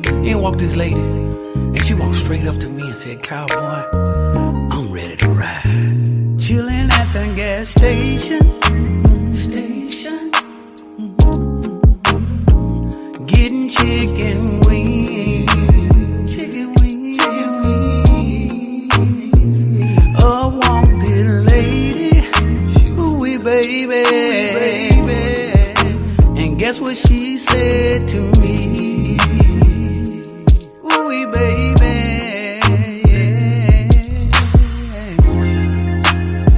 In walked this lady, and she walked straight up to me and said, "Cowboy, I'm ready to ride." Chilling at the gas station, getting chicken wings. Walked this lady, ooh-wee, baby. And guess what she said to me? Ooh-wee, baby.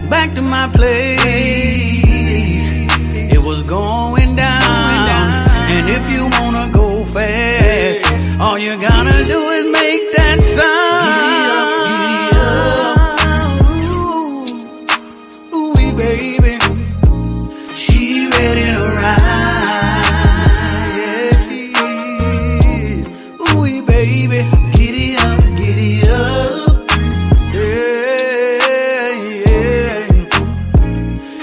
Back to my place, it was going down. And if you wanna go fast, all you gotta do is make that sound. Ooh-wee, baby, she ready to ride. Yeah, she is. Ooh-wee, baby, giddy up, giddy up. Yeah, yeah.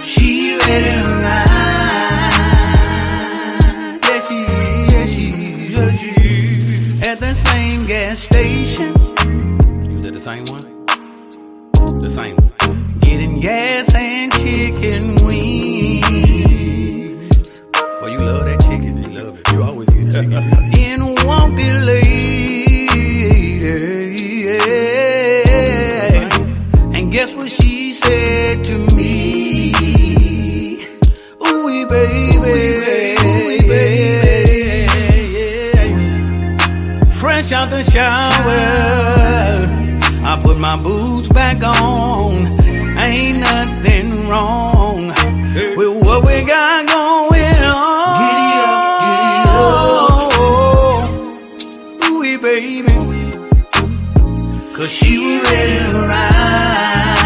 She ready to ride. Yeah, she is. At the same gas station. You was at the same one? The same one. Getting gas and chicken wings. Well, you love that chicken. You love it. You always get chicken. In walked the lady. And guess what she said to me? Ooh-wee, baby. Ooh-wee, baby. Fresh out the shower, I put my boots back on. Ain't nothing wrong with what we got going on. Giddy up, ooh-wee, baby, 'cause she was ready to ride.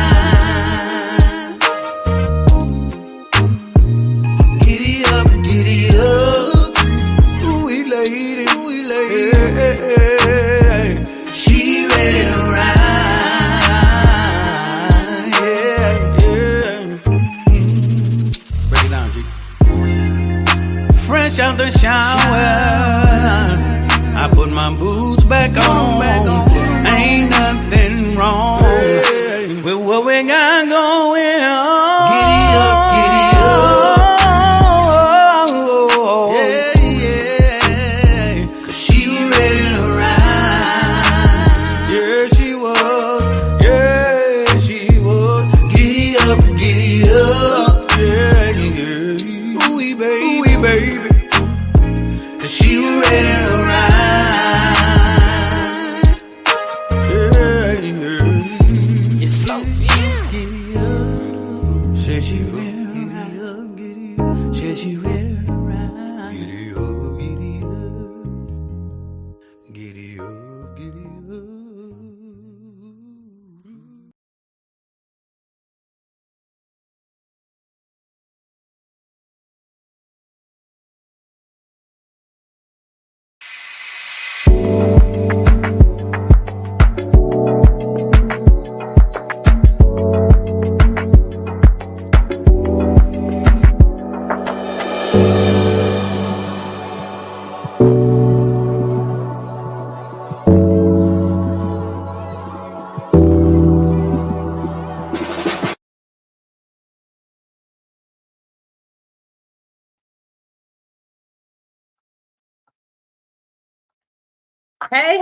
Giddy up, ooh-wee, lady, ooh-wee, lady. She ready to ride. Fresh out the shower, I put my boots back on. Ain't nothing wrong with what we got going on. Giddy up, giddy up. Yeah, yeah. 'Cause she was ready to ride. Yeah, she was. Yeah, she was. Giddy up, giddy up. Yeah, yeah. Ooh-wee, baby. Ooh-wee, baby. 'Cause she was ready to ride. Yeah, yeah. It's flow. Giddy up. Said she ready to ride. Giddy up. Said she ready to ride. Giddy up, giddy up. Giddy up, giddy up. Hey,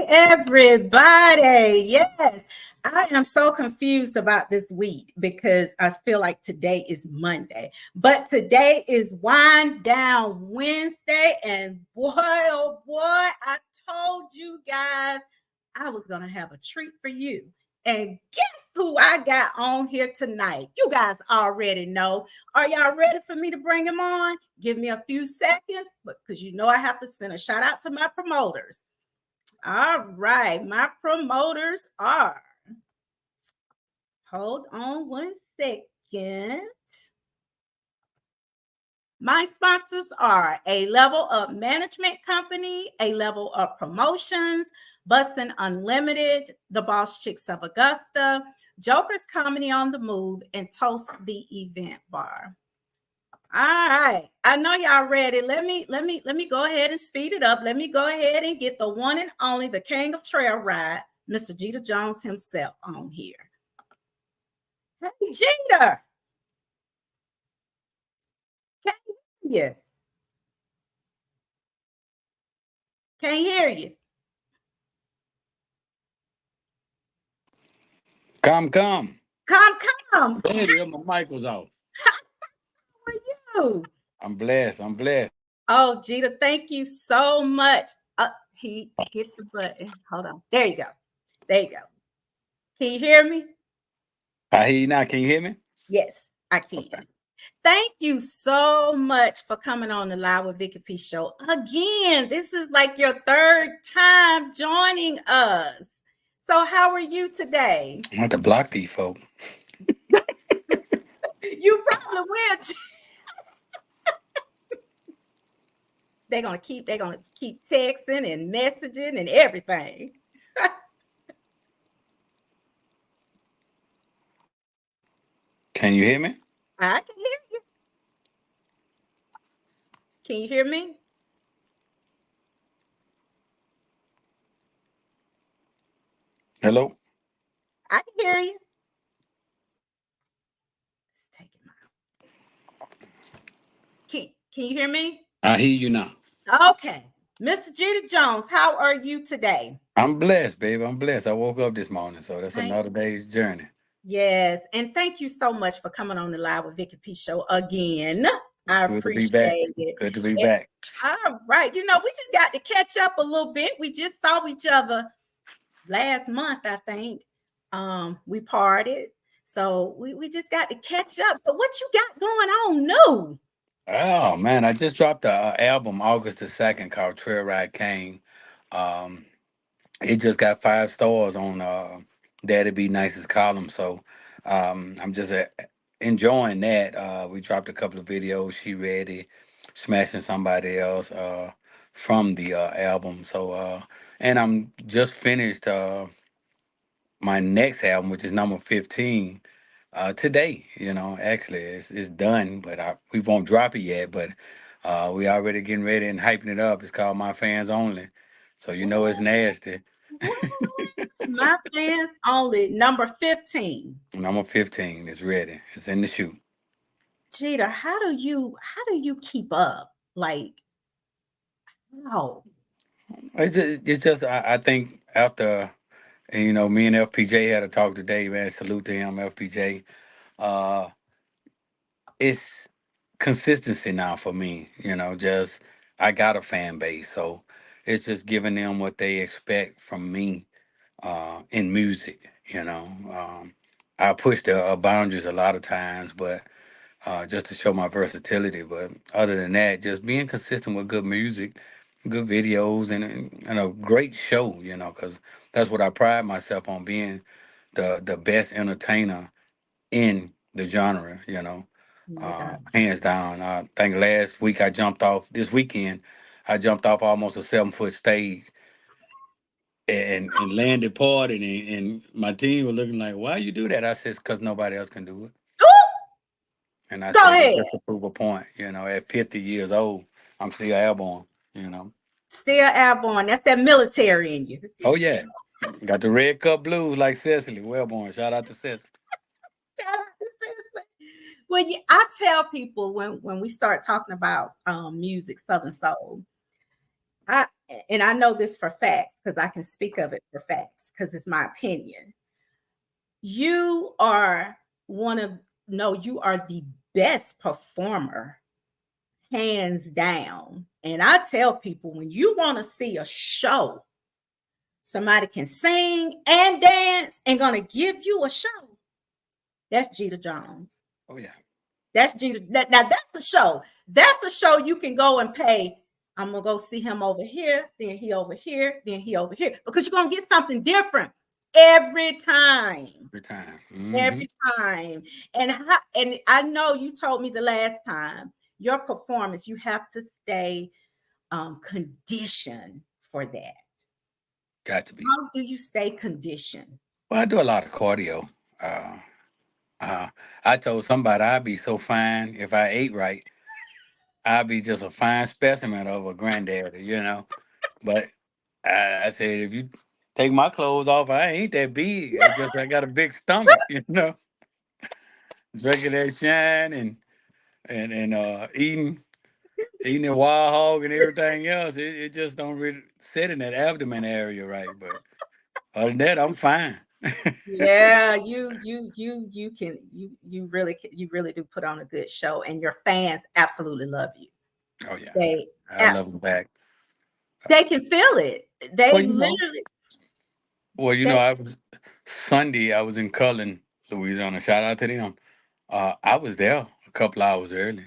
everybody. Yes, I am so confused about this week because I feel like today is Monday, but today is Wind Down Wednesday. And boy, oh boy, I told you guys I was going to have a treat for you. And guess who I got on here tonight? You guys already know. Are y'all ready for me to bring him on? Give me a few seconds, because you know I have to send a shout out to my promoters. All right, my promoters are. Hold on one second. My sponsors are A Level Up Management Company, A Level Up Promotions, Bustin' Unlimited, The Boss Chicks of Augusta, Joker's Comedy on the Move, and Toast the Event Bar. All right. I know y'all ready. Let me go ahead and speed it up. Let me go ahead and get the one and only, the king of trail ride, Mr. Jeter Jones himself on here. Hey, Jeter. Can't hear you. Can't hear you. Come. Come. There it is. My mic was off. How are you? I'm blessed. I'm blessed. Oh, Jeter, thank you so much. He hit the button. Hold on. There you go. There you go. Can you hear me? I hear you now. Can you hear me? Yes, I can. Okay. Thank you so much for coming on the Live with Vicky P show again. This is like your third time joining us. So, how are you today? I want to block these folks. You probably will. They're gonna keep texting and messaging and everything. Can you hear me? I can hear you. Can you hear me? Hello? I can hear you. Let's take him out. Can you hear me? I hear you now. Okay. Mr. Jeter Jones, how are you today? I'm blessed, baby. I'm blessed. I woke up this morning, so that's Thank another day's journey. Yes, and thank you so much for coming on the Live with Vicky P show again. I Good to be back. appreciate it. Good to be And- back. all right, we just got to catch up a little bit. We just saw each other last month, I think. We partied, so we just got to catch up. So what you got going on new? Oh man, I just dropped an album August the 2nd called Trailride Kang. Um, it just got 5 stars on Daddy Be Nice's column, so I'm just enjoying that. We dropped a couple of videos. She ready, smashing somebody else from the album. So and I'm just finished my next album, which is number 15. Today, actually, it's done, but we won't drop it yet. But we already getting ready and hyping it up. It's called My Fans Only, so it's nasty. What? My fans only, number 15. Number 15 is ready. It's in the shoot. Jeter, how do you keep up? Like, how? It's just I think after me and FPJ had a talk today, man. Salute to him, FPJ. Uh, it's consistency now for me. Just I got a fan base, so it's just giving them what they expect from me in music. I push the boundaries a lot of times, but just to show my versatility. But other than that, just being consistent with good music, good videos, and a great show. Because that's what I pride myself on, being the best entertainer in the genre. Yes. Hands down. I think last week I jumped off. This weekend, I jumped off almost a 7 foot stage and landed parted, and my team was looking like, "Why you do that?" I said, "Because nobody else can do it." Ooh, And I go said, ahead. just to prove a point, at 50 years old, I'm still airborne, Still airborne. That's that military in you. Oh, yeah. Got the red cup blues like Cecily. Wellborn. Shout out to Cecily. Shout out to Sister. Well, I tell people when we start talking about music, Southern Soul, I and I know this for facts because I can speak of it for facts because it's my opinion. You are one of no, you are the best performer, hands down. And I tell people when you want to see a show, somebody can sing and dance and gonna give you a show. That's Jeter Jones. Oh, yeah. That's Jeter. Now that's the show. That's the show you can go and pay. I'm gonna go see him over here, then he over here, then he over here, because you're gonna get something different every time. Every time. Every time. And I know you told me the last time your performance, you have to stay conditioned for that. Got to be. How do you stay conditioned? Well, I do a lot of cardio. Uh, I told somebody I'd be so fine if I ate right. I'll be just a fine specimen of a granddaddy, you know. But I said, if you take my clothes off, I ain't that big. It's just I got a big stomach, you know. Drinking that shine and eating the wild hog and everything else. It just don't really sit in that abdomen area right. But other than that, I'm fine. Yeah, you can you really do put on a good show, and your fans absolutely love you. Oh yeah, They I love them abs back. they can feel it. They Well, you know, literally they I was Sunday. I was in Cullen, Louisiana. Shout out to them. I was there a couple hours early.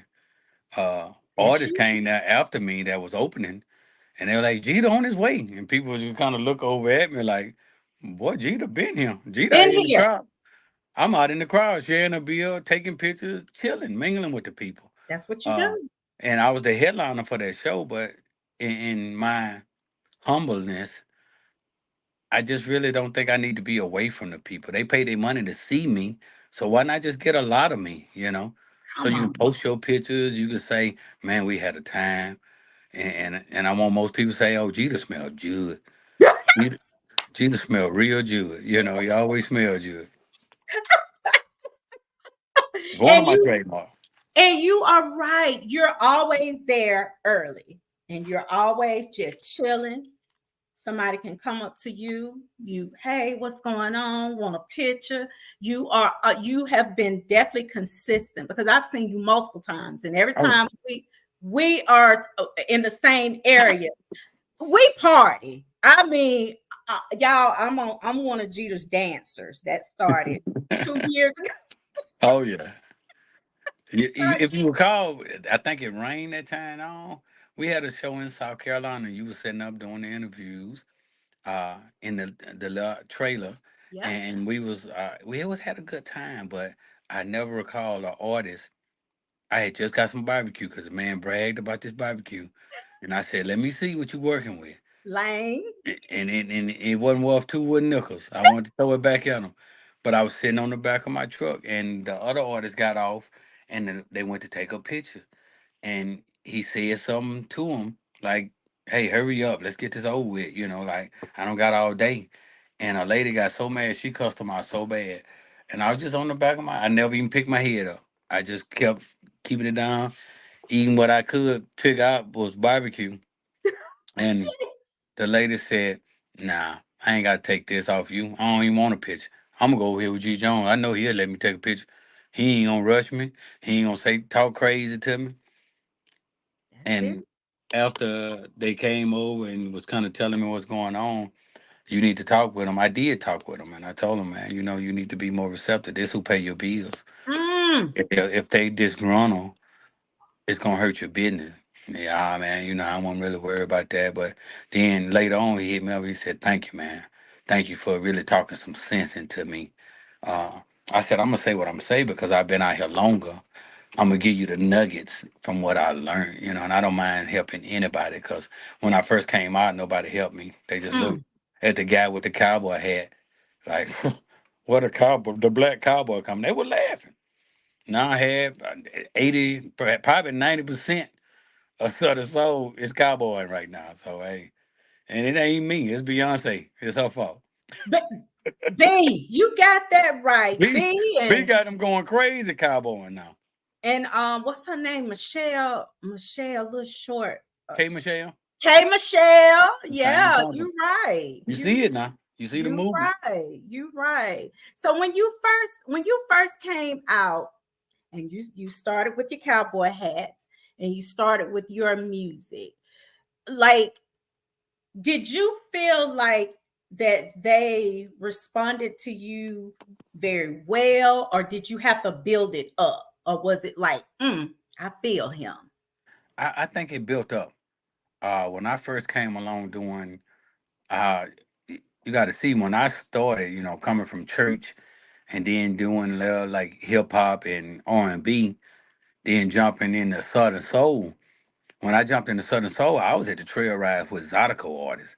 that's Artists you came there after me that was opening, and they were like, "Jeter on his way," and people would kind of look over at me like, "Boy, Jeter been here. Jeter been ain't in the here. crowd." I'm out in the crowd sharing a beer, taking pictures, chilling, mingling with the people. That's what you Uh, do. and I was the headliner for that show, but in my humbleness, I just really don't think I need to be away from the people. They pay their money to see me, so why not just get a lot of me, you know? So Come you can on. post your pictures, you can say, "Man, we had a time," and I want most people to say, "Oh, Jeter smelled good. Jeter, Jeter smelled real good." You know, he always smelled good. One of And my you trademarks. and you are right. You're always there early, and you're always just chilling. Somebody can come up to you. Hey, what's going on? Want a picture? You have been definitely consistent because I've seen you multiple times, and every Oh, time we are in the same area, we party. I mean, y'all, I'm one of Jeter's dancers that started 2 years ago. oh yeah. If you recall, I think it rained that time on. We had a show in South Carolina. You were setting up doing the interviews in the trailer, Yep. and we always had a good time. But I never recall an artist. I had just got some barbecue because the man bragged about this barbecue, and I said, "Let me see what you working with." Lane. And it wasn't worth two wooden nickels. I wanted to throw it back at him, but I was sitting on the back of my truck, and the other artist got off, and then they went to take a picture, and he said something to him like, "Hey, hurry up, let's get this over with." You know, like I don't got all day. And a lady got so mad, she cussed him out so bad, and I was just on the back of my. I never even picked my head up. I just kept keeping it down, eating what I could pick out was barbecue, and the lady said, "Nah, I ain't got to take this off you. I don't even want a picture. I'm gonna go over here with G Jones. I know he'll let me take a picture. He ain't gonna rush me. He ain't gonna say talk crazy to me." That's it. And after they came over and was kind of telling me what's going on, you need to talk with him. I did talk with him, and I told him, "Man, you know, you need to be more receptive. This who pay your bills. Mm. If they disgruntled, it's gonna hurt your business." Yeah, man, you know, I wasn't really worried about that. But then later on, he hit me up. He said, "Thank you, man. Thank you for really talking some sense into me." Uh, I said, "I'm gonna say what I'm gonna say because I've been out here longer. I'm gonna give you the nuggets from what I learned, you know, and I don't mind helping anybody because when I first came out, nobody helped me. They just Mm. looked at the guy with the cowboy hat, like, what a cowboy, the black cowboy coming. They were laughing. Now I have 80, probably 90% of Southern Soul is cowboying right now. So, hey, and it ain't me, it's Beyonce. It's her fault. But B, you got that right. B, B B got them going crazy cowboying now. and what's her name? Michelle, little short. K Michelle, K Michelle. same Yeah, company. you right. You see it now. You see the You movement. right. You right. So when you first came out and you started with your cowboy hats and you started with your music, like did you feel like that they responded to you very well, or did you have to build it up, or was it like, I feel him? I think it built up. When I first came along doing, you got to see when I started, you know, coming from church and then doing like hip hop and R&B, then jumping into Southern Soul. When I jumped into Southern Soul, I was at the Trailride with Zydeco artists.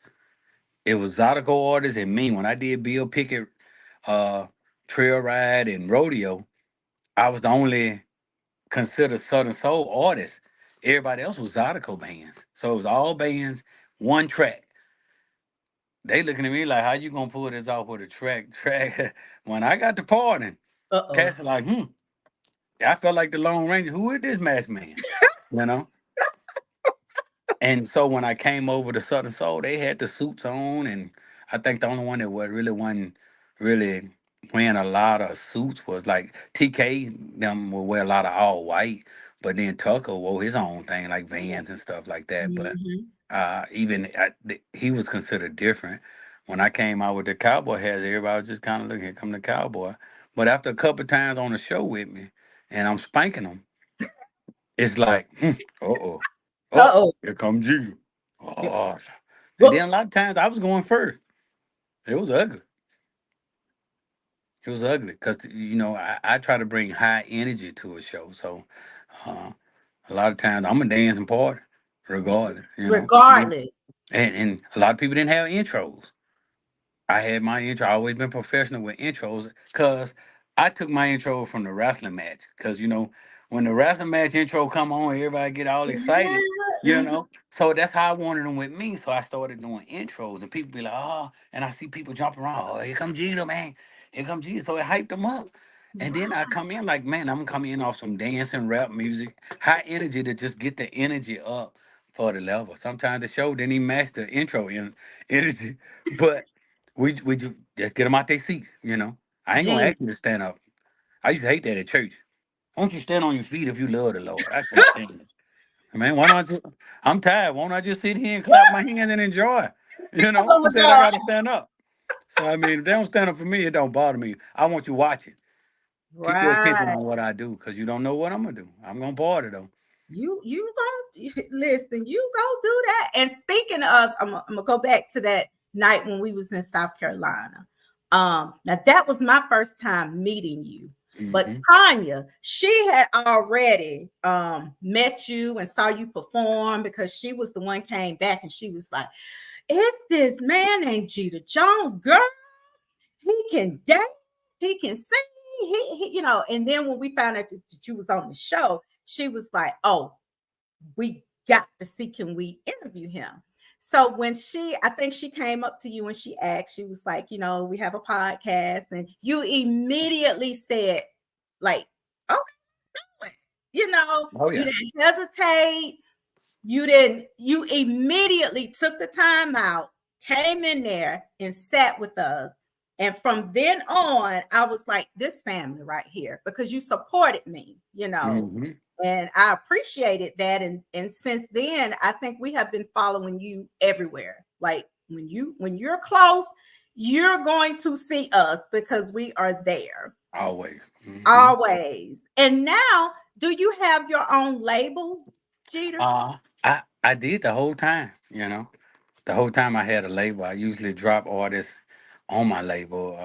It was Zydeco artists and me. When I did Bill Pickett, uh, Trailride and Rodeo, I was the only considered Southern Soul artist. Everybody else was Zydeco bands. So it was all bands, one track. They looking at me like, how you gonna pull this off with a track? When I got to partying, Uh-oh. cats are like, I felt like the Lone Ranger. Who is this masked man? You know? And so when I came over to Southern Soul, they had the suits on, and I think the only one that really wasn't really wearing a lot of suits was like TK. Them will wear a lot of all white, but then Tucker wore his own thing like Vans and stuff like that. But Hmm. he was considered different. When I came out with the cowboy hats, everybody was just kind of looking, here come the cowboy. But after a couple times on the show with me, and I'm spanking them, it's like, uh-oh. Oh, Uh-oh. here comes Jesus. Oh. And Well, then a lot of times I was going first. It was ugly. It was ugly because, I try to bring high energy to a show. So uh, a lot of times I'm going to dance and party regardless. regardless. And a lot of people didn't have intros. I had my intro. I always been professional with intros because I took my intro from the wrestling match. Because when the wrestling match intro come on, everybody get all Yeah. excited. You Mhm. know, so that's how I wanted them with me. So I started doing intros, and people be like, "Oh," and I see people jumping around. Oh, here come Gina, man. Here come Gina. So it hyped them up. And then I come in like, man, I'm coming in off some dancing rap music, high energy to just get the energy up for the level. Sometimes the show didn't even match the intro energy, but we just get them out their seats. I ain't gonna Gene. ask you to stand up. I used to hate that at church. Why don't you stand on your feet if you love the Lord? I can't stand it. Man, why don't you? I'm tired. Why don't I just sit here and clap my hands and enjoy? Oh Who my said I God. got to stand up? So I mean, if they don't stand up for me, it don't bother me. I want you watching. Keep your attention Right. on what I do, because you don't know what I'm gonna do. I'm gonna party though. You gonna listen, you go do that. And speaking of, I'm gonna go back to that night when we was in South Carolina. Now that was my first time meeting you. But Hmm. Tanya, she had already met you and saw you perform because she was the one came back and she was like, it's this man named Jeter Jones, girl. He can dance, he can sing, and then when we found out that you was on the show, she was like, oh, we got to see, can we interview him? So when I think she came up to you and she asked, she was like, we have a podcast, and you immediately said, like, okay, do it. Oh You yeah. didn't hesitate. You immediately took the time out, came in there and sat with us. And from then on, I was like, this family right here, because you supported me. Hmm. And I appreciated that. And since then, I think we have been following you everywhere. Like when you're close, you're going to see us because we are there Always. Hmm. always. And now, do you have your own label, Jeter? I did the whole time. The whole time I had a label. I usually drop artists on my label.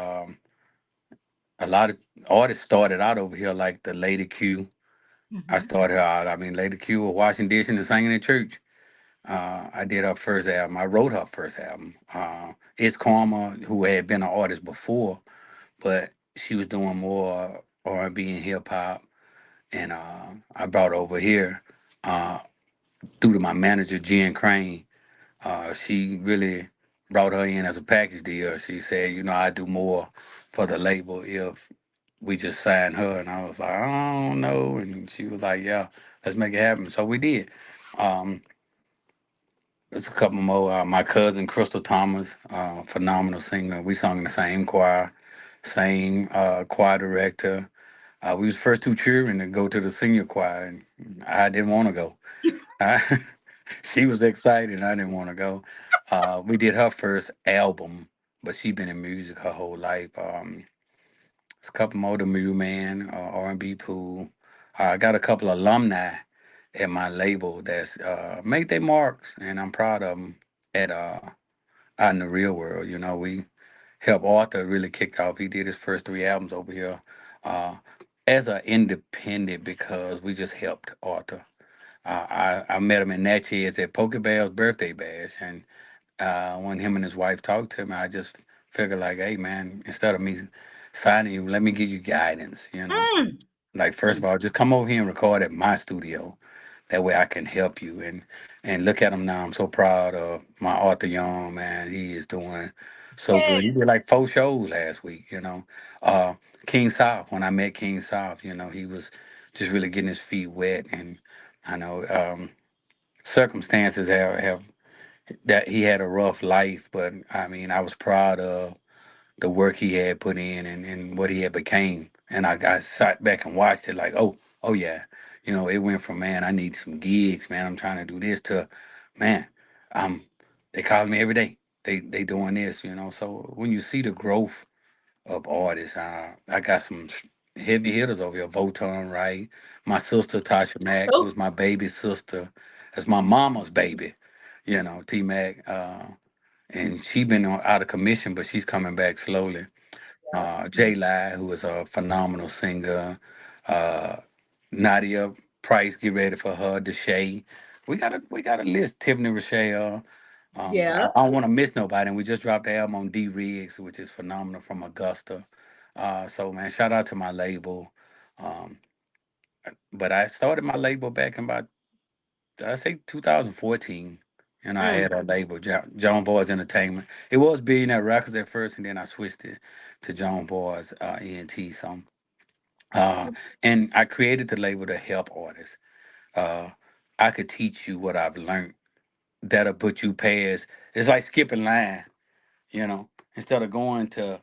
A lot of artists started out over here, like the Lady Q. I Mhm. started her out. I mean, Lady Q was washing dishes and singing in church. I did her first album. I wrote her first album. It's Karma, who had been an artist before, but she was doing more R&B and hip hop, and I brought her over here uh, due to my manager Jen Crane. She really brought her in as a package deal. She said, I do more for the label if we just signed her. And I was like, I don't know. And she was like, yeah, let's make it happen. So we did. Um, there's a couple more. My cousin, Crystal Thomas, phenomenal singer. We sung in the same choir, same choir director. We was first two children to go to the senior choir, and I didn't want to go. I, she was excited. I didn't want to go. We did her first album, but she been in music her whole life. There's a couple more, the Mule Man, R&B Pool. I got a couple alumni at my label that's made their marks, and I'm proud of them at out in the real world. We helped Arthur really kick off. He did his first three albums over here uh, as an independent because we just helped Arthur. I met him in Natchez at Pokebell's birthday bash, and when him and his wife talked to me, I just figured like, hey man, instead of me signing you, let me give you guidance. Mm. Like first of all, just come over here and record at my studio, That way I can help you. And look at him now. I'm so proud of my Arthur Young, man. He is doing so good. He Yes. did like 4 shows last week, you know. Uh, King South, when I met King South, you know, he was just really getting his feet wet. And I know circumstances have that he had a rough life, but I mean, I was proud of the work he had put in and what he had became. And I sat back and watched it like, oh yeah. You know, it went from, man, I need some gigs, man. I'm trying to do this to, man, um, they call me every day. They doing this, you know. So when you see the growth of artists, I got some heavy hitters over here. Voton, right? My sister Tasha Mack Oh, was my baby sister. That's my mama's baby, you know, T Mac. And she been out of commission, but she's coming back slowly. yeah. J Lai, who is a phenomenal singer. Uh, Nadia Price, get ready for her. Deshay. We got a list. Tiffany Rochelle. Yeah. I don't want to miss nobody. And we just dropped the album on D Riggs, which is phenomenal from Augusta. So man, shout out to my label. Um, but I started my label back in about I say 2014. And I Mm, had a label, John Boys Entertainment. It was Billionaire Records at first, and then I switched it to John Boys ENT. So, uh, and I created the label to help artists. Uh, I could teach you what I've learned that'll put you past. It's like skipping line, you know. Instead of going to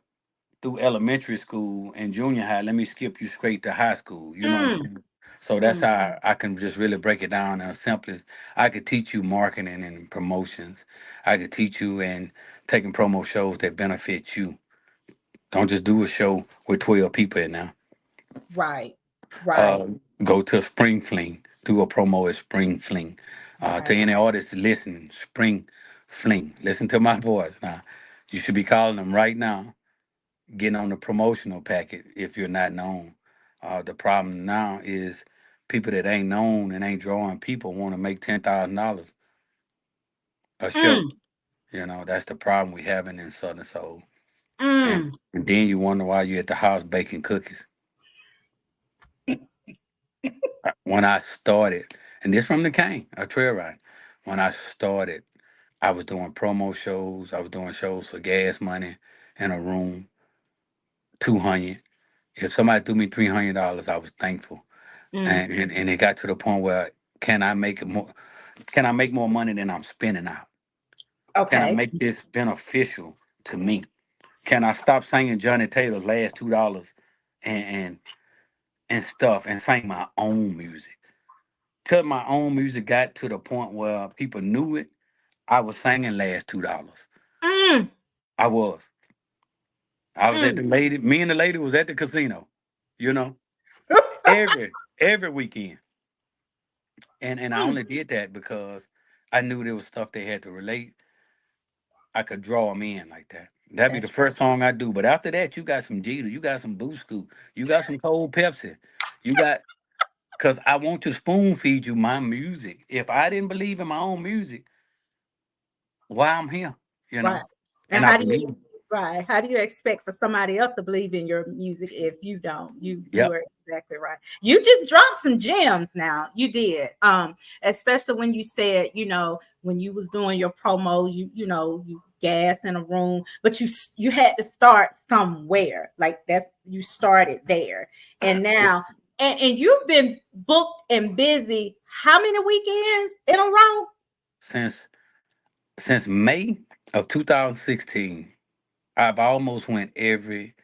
through elementary school and junior high, let me skip you straight to high school. You know what I'm mm, saying? So that's mm. how I can just really break it down in simplest. I could teach you marketing and promotions. I could teach you and taking promo shows that benefit you. Don't just do a show with 12 people in there. Right. Right. Uh, Go to Spring Fling. Do a promo at Spring Fling. To Right. any artists listening, Spring Fling. Listen to my voice now. You should be calling them right now, getting on the promotional packet if you're not known. The problem now is people that ain't known and ain't drawing people want to make $10,000 a show. Mm, You know, that's the problem we having in Southern Soul. And, mm. and then you wonder why you at the house baking cookies. When I started, and this from the Kang, a trail ride. When I started, I was doing promo shows. I was doing shows for gas money in a room, 200. If somebody threw me $300, I was thankful. Mm. And it got to the point where can I make it more? Can I make more money than I'm spending out? Can I Okay. make this beneficial to me? Can I stop singing Johnny Taylor's last $2 and and stuff and sing my own music? Till my own music got to the point where people knew it, I was singing last $2. Mm, I was. I was at mm. the lady. Me and the lady was at the casino. You know, every weekend. And I Mm. only did that because I knew there was stuff they had to relate. I could draw them in like that. That'd be the That's first song I do. But after that, you got some Jeter, you got some Boo Scoop, you got some Cold Pepsi, you got because I want to spoon feed you my music. If I didn't believe in my own music, why I'm here, you right. know? And And I how do you believe. right? How do you expect for somebody else to believe in your music if you don't? You Yep. are exactly right. You just dropped some gems now. You did. Especially when you said, when you was doing your promos, you gas in a room, but you had to start somewhere. Like that's you started there. And now and you've been booked and busy how many weekends in a row? Since since May of 2016, I've almost went every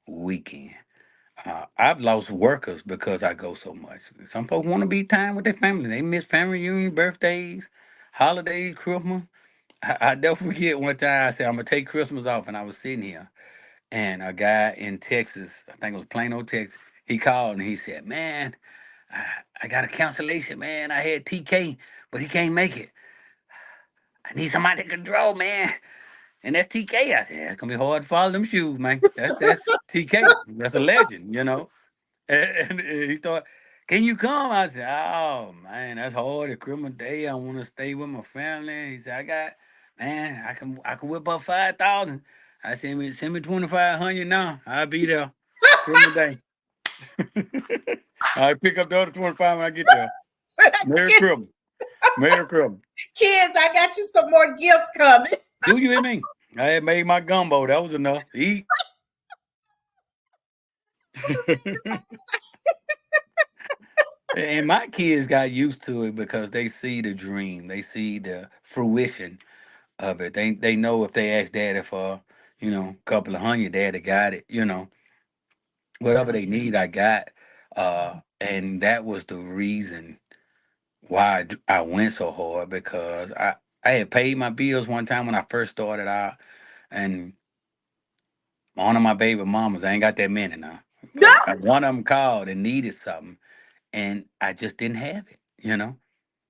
weekend. I've lost workers because I go so much. Some folks want to be time with their family. They miss family reunion, birthdays, holidays, Christmas. I never forget one time I said I'm gonna take Christmas off, and I was sitting here, and a guy in Texas, I think it was Plano, Texas, he called and he said, "Man, I got a cancellation, man. I had TK, but he can't make it. I need somebody that can draw, man." And that's TK. I said, it's gonna be hard to follow them shoes, man. That's TK. That's a legend, you know. And he started, can you come? I said, oh man, that's hard. A criminal day. I want to stay with my family. He said, man, I can whip up 5,000. I said, send me 2,500 now. I'll be there. Criminal day. I pick up the other 25 when I get there. Merry Christmas. Merry Christmas. Kids, I got you some more gifts coming. Do you hear me? I had made my gumbo. That was enough. Eat. And my kids got used to it because they see the dream. They see the fruition of it. They know if they ask daddy for, a couple of hundred, daddy got it. Whatever they need, I got. And that was the reason why I went so hard because I had paid my bills one time when I first started out, and one of my baby mamas, I ain't got that many now, but one of them called and needed something, and I just didn't have it.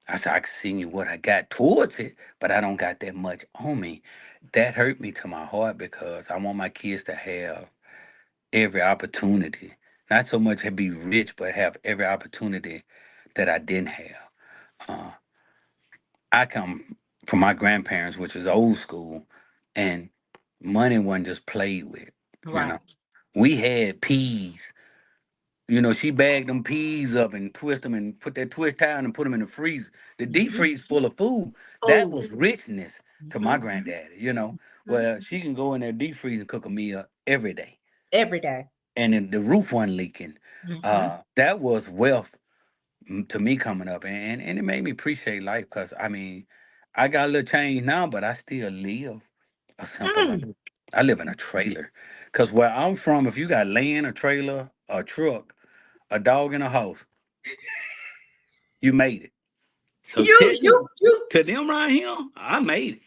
I said, I can send you what I got towards it, but I don't got that much on me. That hurt me to my heart because I want my kids to have every opportunity. Not so much to be rich, but have every opportunity that I didn't have. Uh, I come from my grandparents, which is old school, and money wasn't just played with. You Right. know, we had peas. She bagged them peas up and twist them and put that twist tie on and put them in the freezer. The deep Mm-hmm. freeze full of food. That Oh. was richness to my Mm-hmm. granddaddy. Mm-hmm. Well, she can go in there deep freeze and cook a meal every day, Every day. and then the roof wasn't leaking. Mm-hmm. That was wealth to me coming up, and it made me appreciate life because I got a little change now, but I still live a simple life. Mm. I live in a trailer because where I'm from, if you got land, a trailer, a truck, a dog in a house, you made it. So You. to them right here, I made it.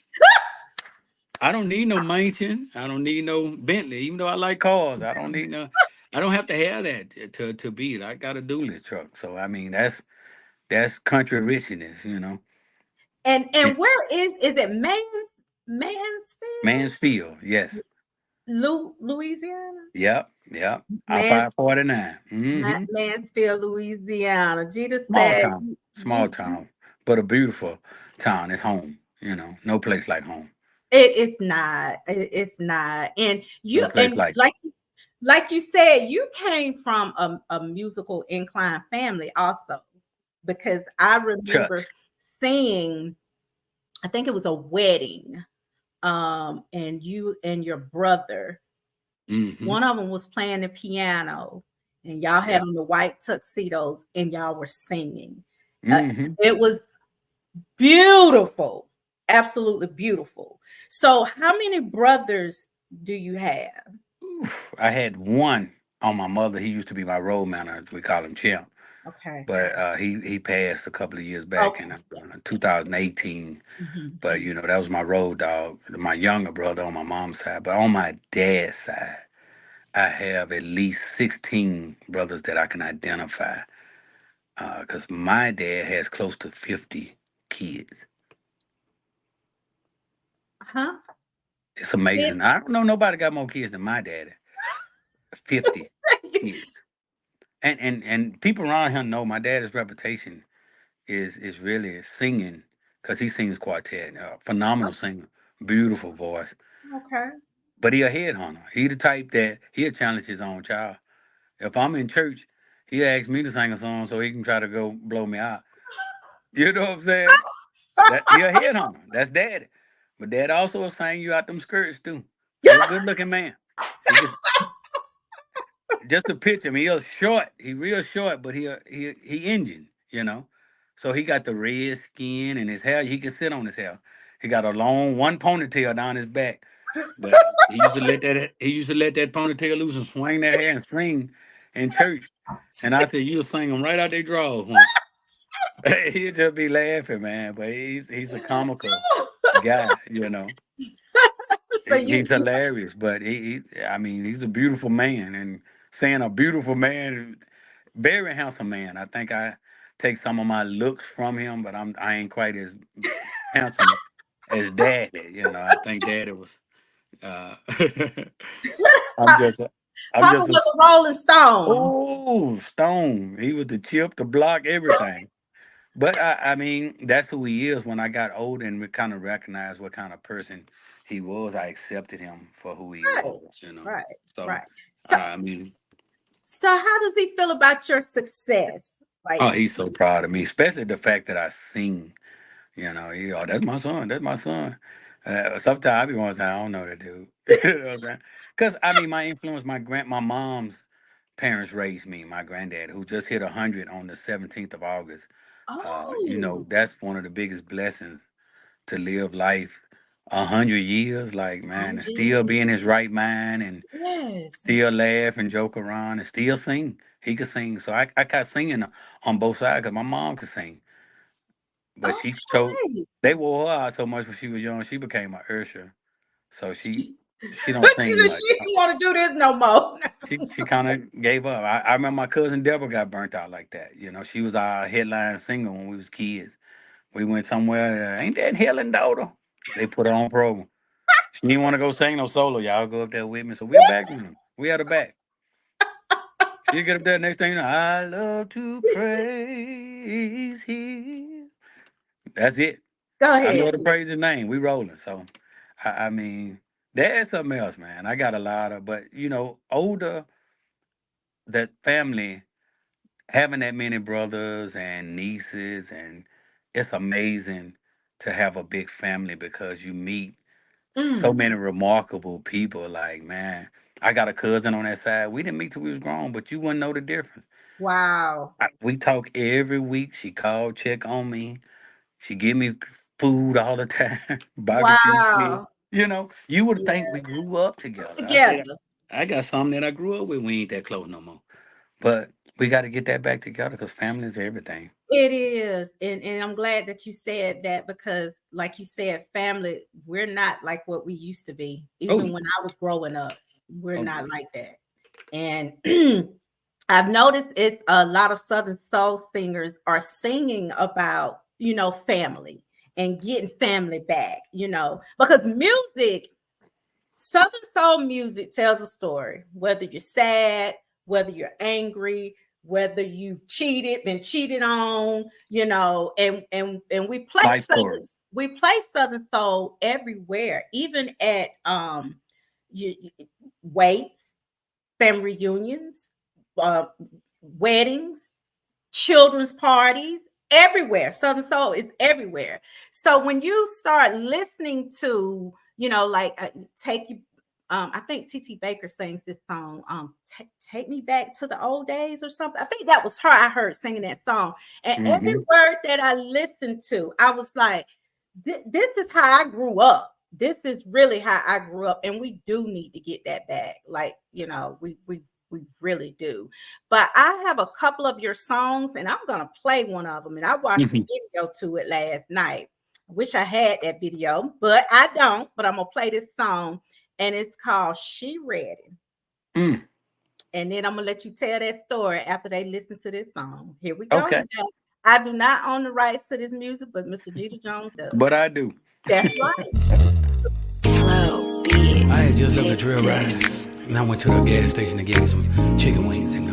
I don't need no mansion. I don't need no Bentley. Even though I like cars, I don't need no. I don't have to have that to be it. I got a dually truck. So that's country richness. And where is it Mansfield? Mansfield, yes. Louisiana? Yep. I Mans, 549. Mm-hmm. Mansfield, Louisiana. Gita Small said town. Small you town. But a beautiful town. It's home. No place like home. it's not. It's not. And you No place and like like you said, you came from a musical inclined family also, because I remember church. seeing, I think it was a wedding, and you and your brother, Mm-hmm. one of them was playing the piano, and y'all had Yeah. on the white tuxedos, and y'all were singing. Uh, Mm-hmm. it was beautiful, absolutely beautiful. So, how many brothers do you have? Oof. I had one on my mother. He used to be my road manager. We call him Champ. Okay. But he passed a couple of years back Okay. in Yeah. 2018. Mhm. But that was my road dog, my younger brother on my mom's side. But on my dad's side, I have at least 16 brothers that I can identify. Because my dad has close to 50 kids. Huh? It's amazing. I don't know nobody got more kids than my daddy. 50 kids. And people around here know my dad's reputation is really singing because he sings quartet. Phenomenal singer, beautiful voice. Okay. But he a headhunter. He the type that he'll challenge his own child. If I'm in church, he asks me to sing a song so he can try to go blow me out. You know what I'm saying? That he a headhunter. That's daddy. But dad also will sing you out them skirts too. He a good looking man. He can just to picture him. He's short. He real short, but he Indian. So he got the red skin and his hair. He can sit on his hair. He got a long one ponytail down his back. But he used to let that ponytail loose and swing that hair and sing in church. And I tell you, you'll sing them right out their drawers. He'd just be laughing, man. But he's a comical guy. So He's hilarious, but he's a beautiful man, and saying a beautiful man, very handsome man. I think I take some of my looks from him, but I ain't quite as handsome as Daddy. I think Daddy was. Uh, I'm just, a, I'm Papa just a was a Rolling Stone. oh stone. He was the chip, the block, everything. But that's who he is. When I got older and we kind of recognized what kind of person he was, I accepted him for who he Right, was. right, So, right. So, I mean, so how does he feel about your success? Oh, Like, he's so proud of me, especially the fact that I sing. Oh, that's my son. That's my son. Sometimes I be one time, I don't know that dude. You know what I'm saying? Because I mean, my influence, my mom's parents raised me. My granddad, who just hit 100 on the 17th of August. oh, That's one of the biggest blessings to live life 100 years. Like, man, and still OMG. be in his right mind and Yes. still laugh and joke around and still sing. He could sing, so I got singing on both sides because my mom could sing. But Okay. they wore her out so much when she was young, she became a usher. So She, she don't she sing said much. she didn't want to do this no more. She kind of gave up. I remember my cousin Deborah got burnt out like that. She was our headline singer when we was kids. We went somewhere, ain't that Helen daughter? They put her on program. She didn't want to go sing no solo. Y'all go up there with me. So we're back then. We had her back. She'll get up there next thing you know, I love to praise him. That's it. Go I know ahead. how to praise his name. We rolling. So I mean, there's something else, man. I got a lot of, but older that family having that many brothers and nieces, and it's amazing to have a big family because you meet so Mm, many remarkable people. Like, man, I got a cousin on that side. We didn't meet till we was grown, but you wouldn't know the difference. wow. We talk every week. She called, check on me. She give me food all the time, barbecue meat. Wow. You would think Yeah. we grew up together. I said, Together. I got something that I grew up with. We ain't that close no more. But we got to get that back together because family is everything. It is. And I'm glad that you said that because, like you said, family, we're not like what we used to be. Oh, Even when I was growing up, we're oh not yeah. like that. And I've noticed it a lot of Southern soul singers are singing about, family and getting family back, because music, Southern soul music tells a story, whether you're sad, whether you're angry, whether you've been cheated on, and Life stories. we play Southern soul everywhere, even at waits, family reunions, uh, weddings, children's parties, everywhere. Southern soul is everywhere. So when you start listening to, like take you, I think TT Baker sings this song, Take Me Back to the Old Days or something. I think that was her I heard singing that song. And every Hmm. word that I listened to, I was like, this is how I grew up. This is really how I grew up. And we do need to get that back. Like, we really do. But I have a couple of your songs and I'm going to play one of them. And I watched the video to it last night. I wish I had that video, but I don't. But I'm going to play this song and it's called She Ready. Mm. And then I'm going to let you tell that story after they listen to this song. Here we go. Okay. Now, I do not own the rights to this music, but Mr. Jeter Jones does. But I do. That's right. I had just left the Trailride and I went to the gas station to get me some chicken wings. And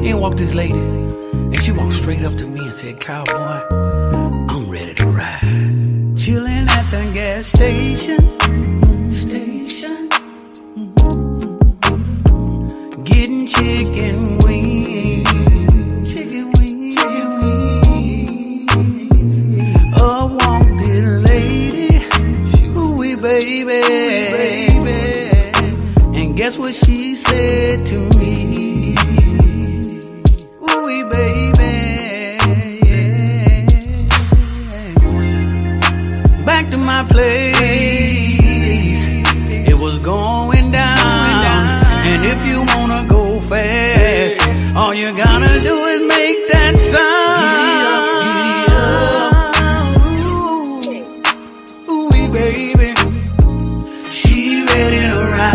in walked this lady and she walked straight up to me and said, "Cowboy, I'm ready to ride." Chilling at the gas station. Getting chicken wings. A wanted lady. Ooh, baby. And guess what she said to me? Ooh, baby. Back to my place. It was going down. And if you wanna go fast, all you gotta do is make that sound. Ooh, baby. She ready to ride.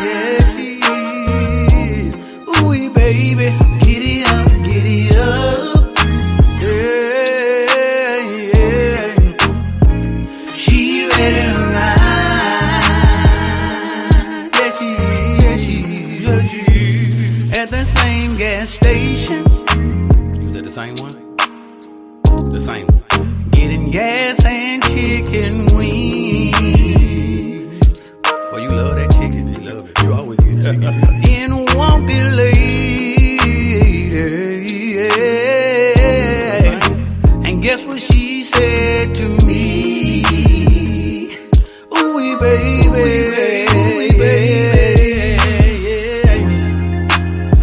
Yeah, she is. Ooh, baby. Giddy up, giddy up. Yeah, yeah.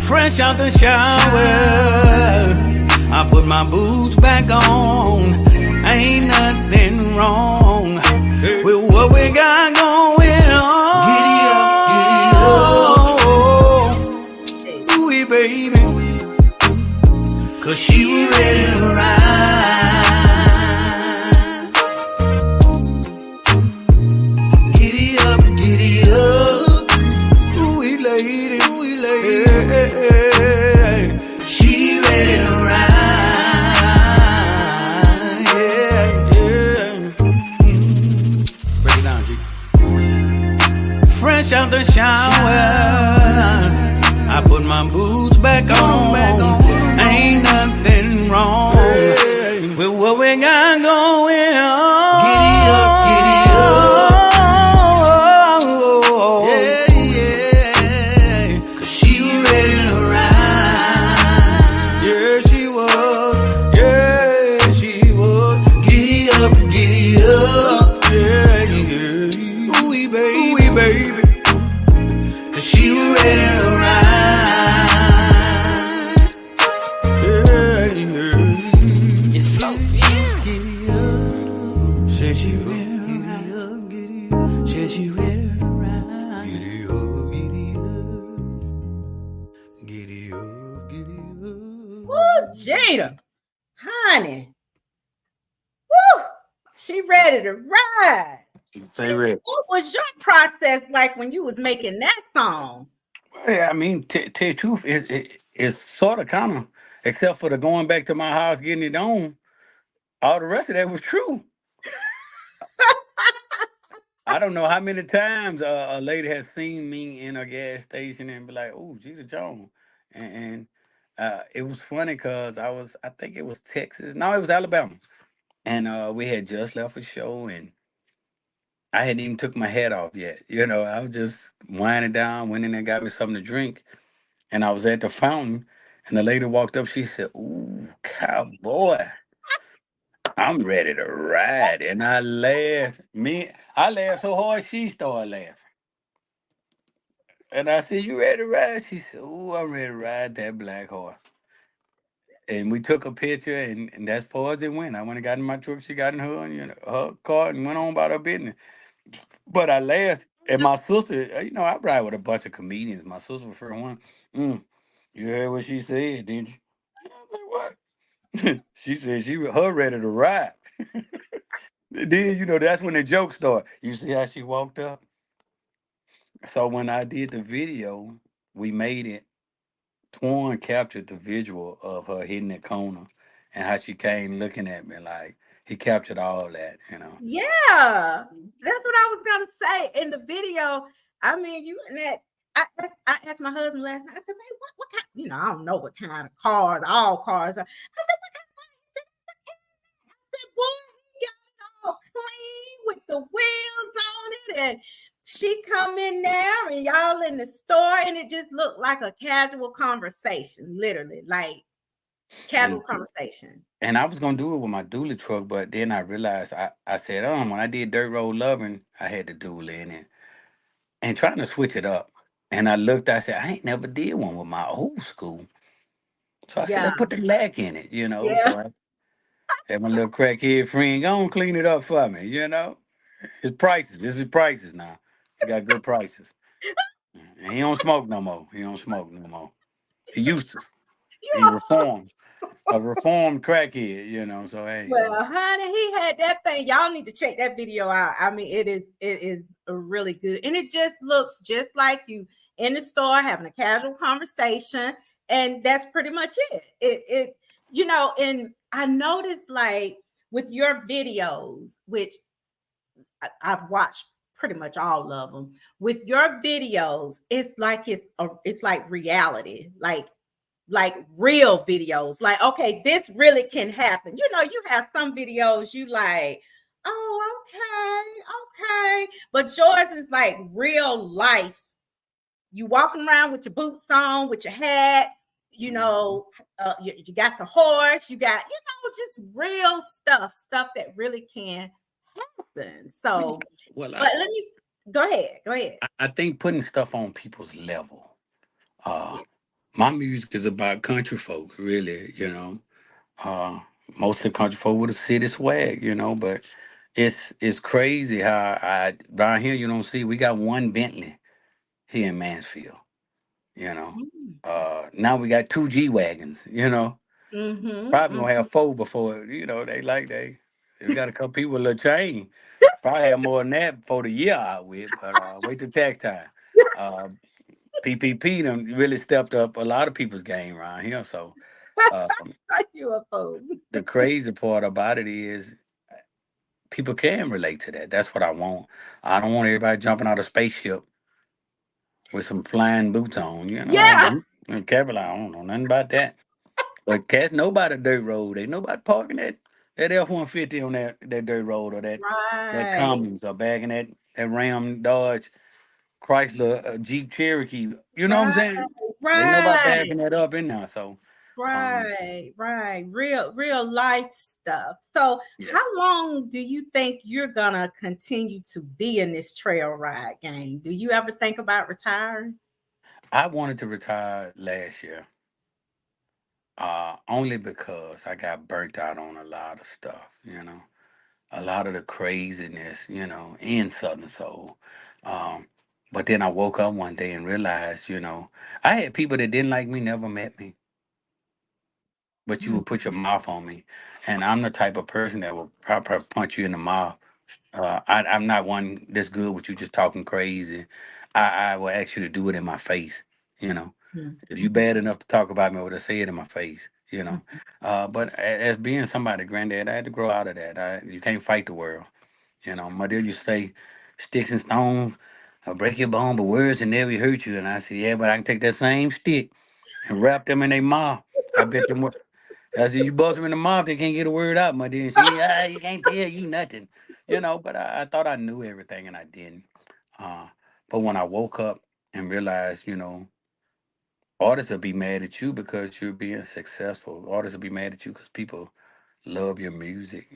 Fresh out the shower, I put my boots back on. Ain't nothing wrong with what we got going on. Giddy up, ooh, baby, 'cause she was ready to ride. Giddy up, ooh, lady, she ready to ride. Break it down, G. Fresh out the shower, I put my boots back on. Ain't nothing wrong with what we got going on. Giddy up, yeah, 'cause she was ready to ride. Yeah, she was. Giddy up, yeah. Ooh, baby, 'cause she was ready to ride. It's flow. Said she ready to ride. Said she ready to ride. Giddy up. Woo, Jada, honey. Woo, she ready to ride. Say ready. What was your process like when you was making that song? Yeah, I mean, tell you the truth, it's sort of kind of, except for the going back to my house, getting it on. All the rest of that was true. I don't know how many times a lady has seen me in a gas station and be like, "Oh, Jesus Jones," and it was funny because I think it was Texas. No, it was Alabama, and we had just left a show, and I hadn't even took my hat off yet. I was just winding down, went in there, got me something to drink, and I was at the fountain, and the lady walked up. She said, "Ooh, cowboy, I'm ready to ride." And I laughed. I laughed so hard she started laughing. And I said, "You ready to ride?" She said, "Ooh, I'm ready to ride that black horse." And we took a picture, and that's far as it went. I went and got in my truck. She got in her car and went on about her business. But I laughed. And my sister, I ride with a bunch of comedians. My sister was the first one. You heard what she said, didn't you? I was like, what? She said her ready to ride. Then, that's when the joke started. You see how she walked up? So when I did the video, we made it. Twan captured the visual of her hitting the corner and how she came looking at me like he captured all that. Yeah, that's what I was gonna say in the video. I mean, you and that. I asked my husband last night. I said, "Man, what kind? I don't know what kind of cars. All cars are." I said, "What kind of money?" He said, "Boy, he got it all clean with the wheels on it." And she come in there, and y'all in the store, and it just looked like a casual conversation, literally, like casual conversation. And I was gonna do it with my dually truck, but then I realized I said, when I did Dirt Road Loving, I had the dually in it. And trying to switch it up. And I said, I ain't never did one with my old school. So I said, Yeah, let's put the lack in it. yeah. So I had my little crackhead friend, go on clean it up for me. It's prices. This is prices now. He got good prices. And he don't smoke no more. He used to. He reformed. A reformed crackhead. So hey, Well, honey, he had that thing. Y'all need to check that video out. I mean, it is a really good, and it just looks just like you in the store having a casual conversation, and that's pretty much it. And I noticed like with your videos, which I've watched pretty much all of them. With your videos, it's like reality, like real videos. Like, okay, this really can happen. You have some videos you like, oh, okay. But yours is like real life. You walking around with your boots on, with your hat, you got the horse, you got, just real stuff that really can happen. So, well, but let me Go ahead. Go ahead. I think putting stuff on people's level. Uh, Yes. my music is about country folk, really. Uh, Mostly country folk with a city swag. But it's crazy how around here you don't see we got one Bentley here in Mansfield. You know, now we got two G wagons. Probably gonna Mm-hmm. have four before they like they. We got a couple people with a little change. Probably have more than that before the year out with, but wait till tax time. Uh, PPP done really stepped up a lot of people's game around here. So uh, You a fool. the crazy part about it is people can relate to that. That's what I want. I don't want everybody jumping out of spaceship with some flying boots on. Yeah. And Kevin, I don't know nothing about that. But cats nobody dirt road. Ain't nobody parking that F-150 on that dirt road or that Right. Cummins or bagging that Ram Dodge Chrysler Jeep Cherokee. You know what I'm Right. saying? Ain't nobody Right. backing that up in there. So um Right, right. Real life stuff. So, how yes. long do you think you're gonna continue to be in this trail ride game? Do you ever think about retiring? I wanted to retire last year. Only because I got burnt out on a lot of stuff. A lot of the craziness in Southern Soul. Um, but then I woke up one day and realized I had people that didn't like me, never met me, but you Mhm, would put your mouth on me. And I'm the type of person that will probably punch you in the mouth. I'm not one that's good with you just talking crazy. I will ask you to do it in my face. You know, mhm, if you bad enough to talk about me, I would have said it in my face. mhm. But as being somebody, granddad, I had to grow out of that. You can't fight the world. My dear used to say, sticks and stones break your bone, but words can never hurt you. And I said, yeah, but I can take that same stick and wrap them in their mouth. I bet them. I said, you bust them in the mouth, they can't get a word out, my dear. And you can't tell you nothing. But I thought I knew everything and I didn't. Uh, but when I woke up and realized artists will be mad at you because you're being successful. Artists will be mad at you because people love your music.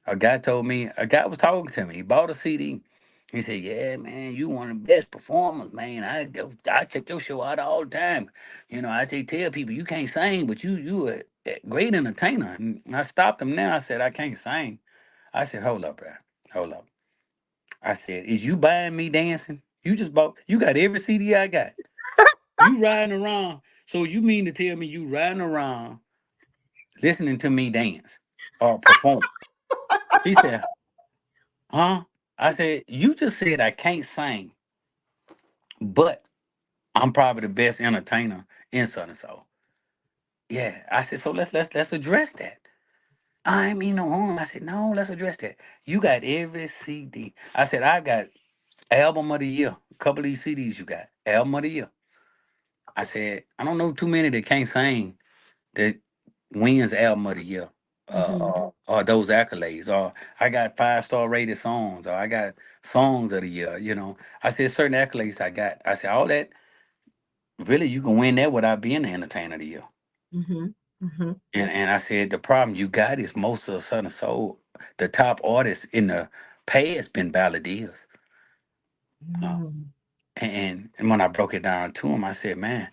A guy was talking to me. He bought a CD. He said, "Yeah, man, you one of the best performers, man. I check your show out all the time. Tell people you can't sing, but you a great entertainer." And I stopped him now. I said, "I can't sing." I said, "Hold up, bro. Hold up." I said, "Is you buying me dancing? You got every CD I got. You riding around. So you mean to tell me you riding around listening to me dance or perform?" He said, "Huh?" I said, "You just said I can't sing, but I'm probably the best entertainer in Southern Soul." Yeah. I said, "So let's address that." I ain't mean no harm. I said, "No, let's address that. You got every CD." I said, "I got album of the year. A couple of these CDs you got. Album of the year." I said, "I don't know too many that can't sing that wins album of the year. Mhm, Or those accolades, or I got 5-star rated songs, or I got songs of the year. I said certain accolades I got. I said all that really you can win that without being the entertainer of the year. mhm, mhm, And I said the problem you got is most of Southern Soul, the top artists in the past been balladeers. Uh, mm. and when I broke it down to him, I said, "Man,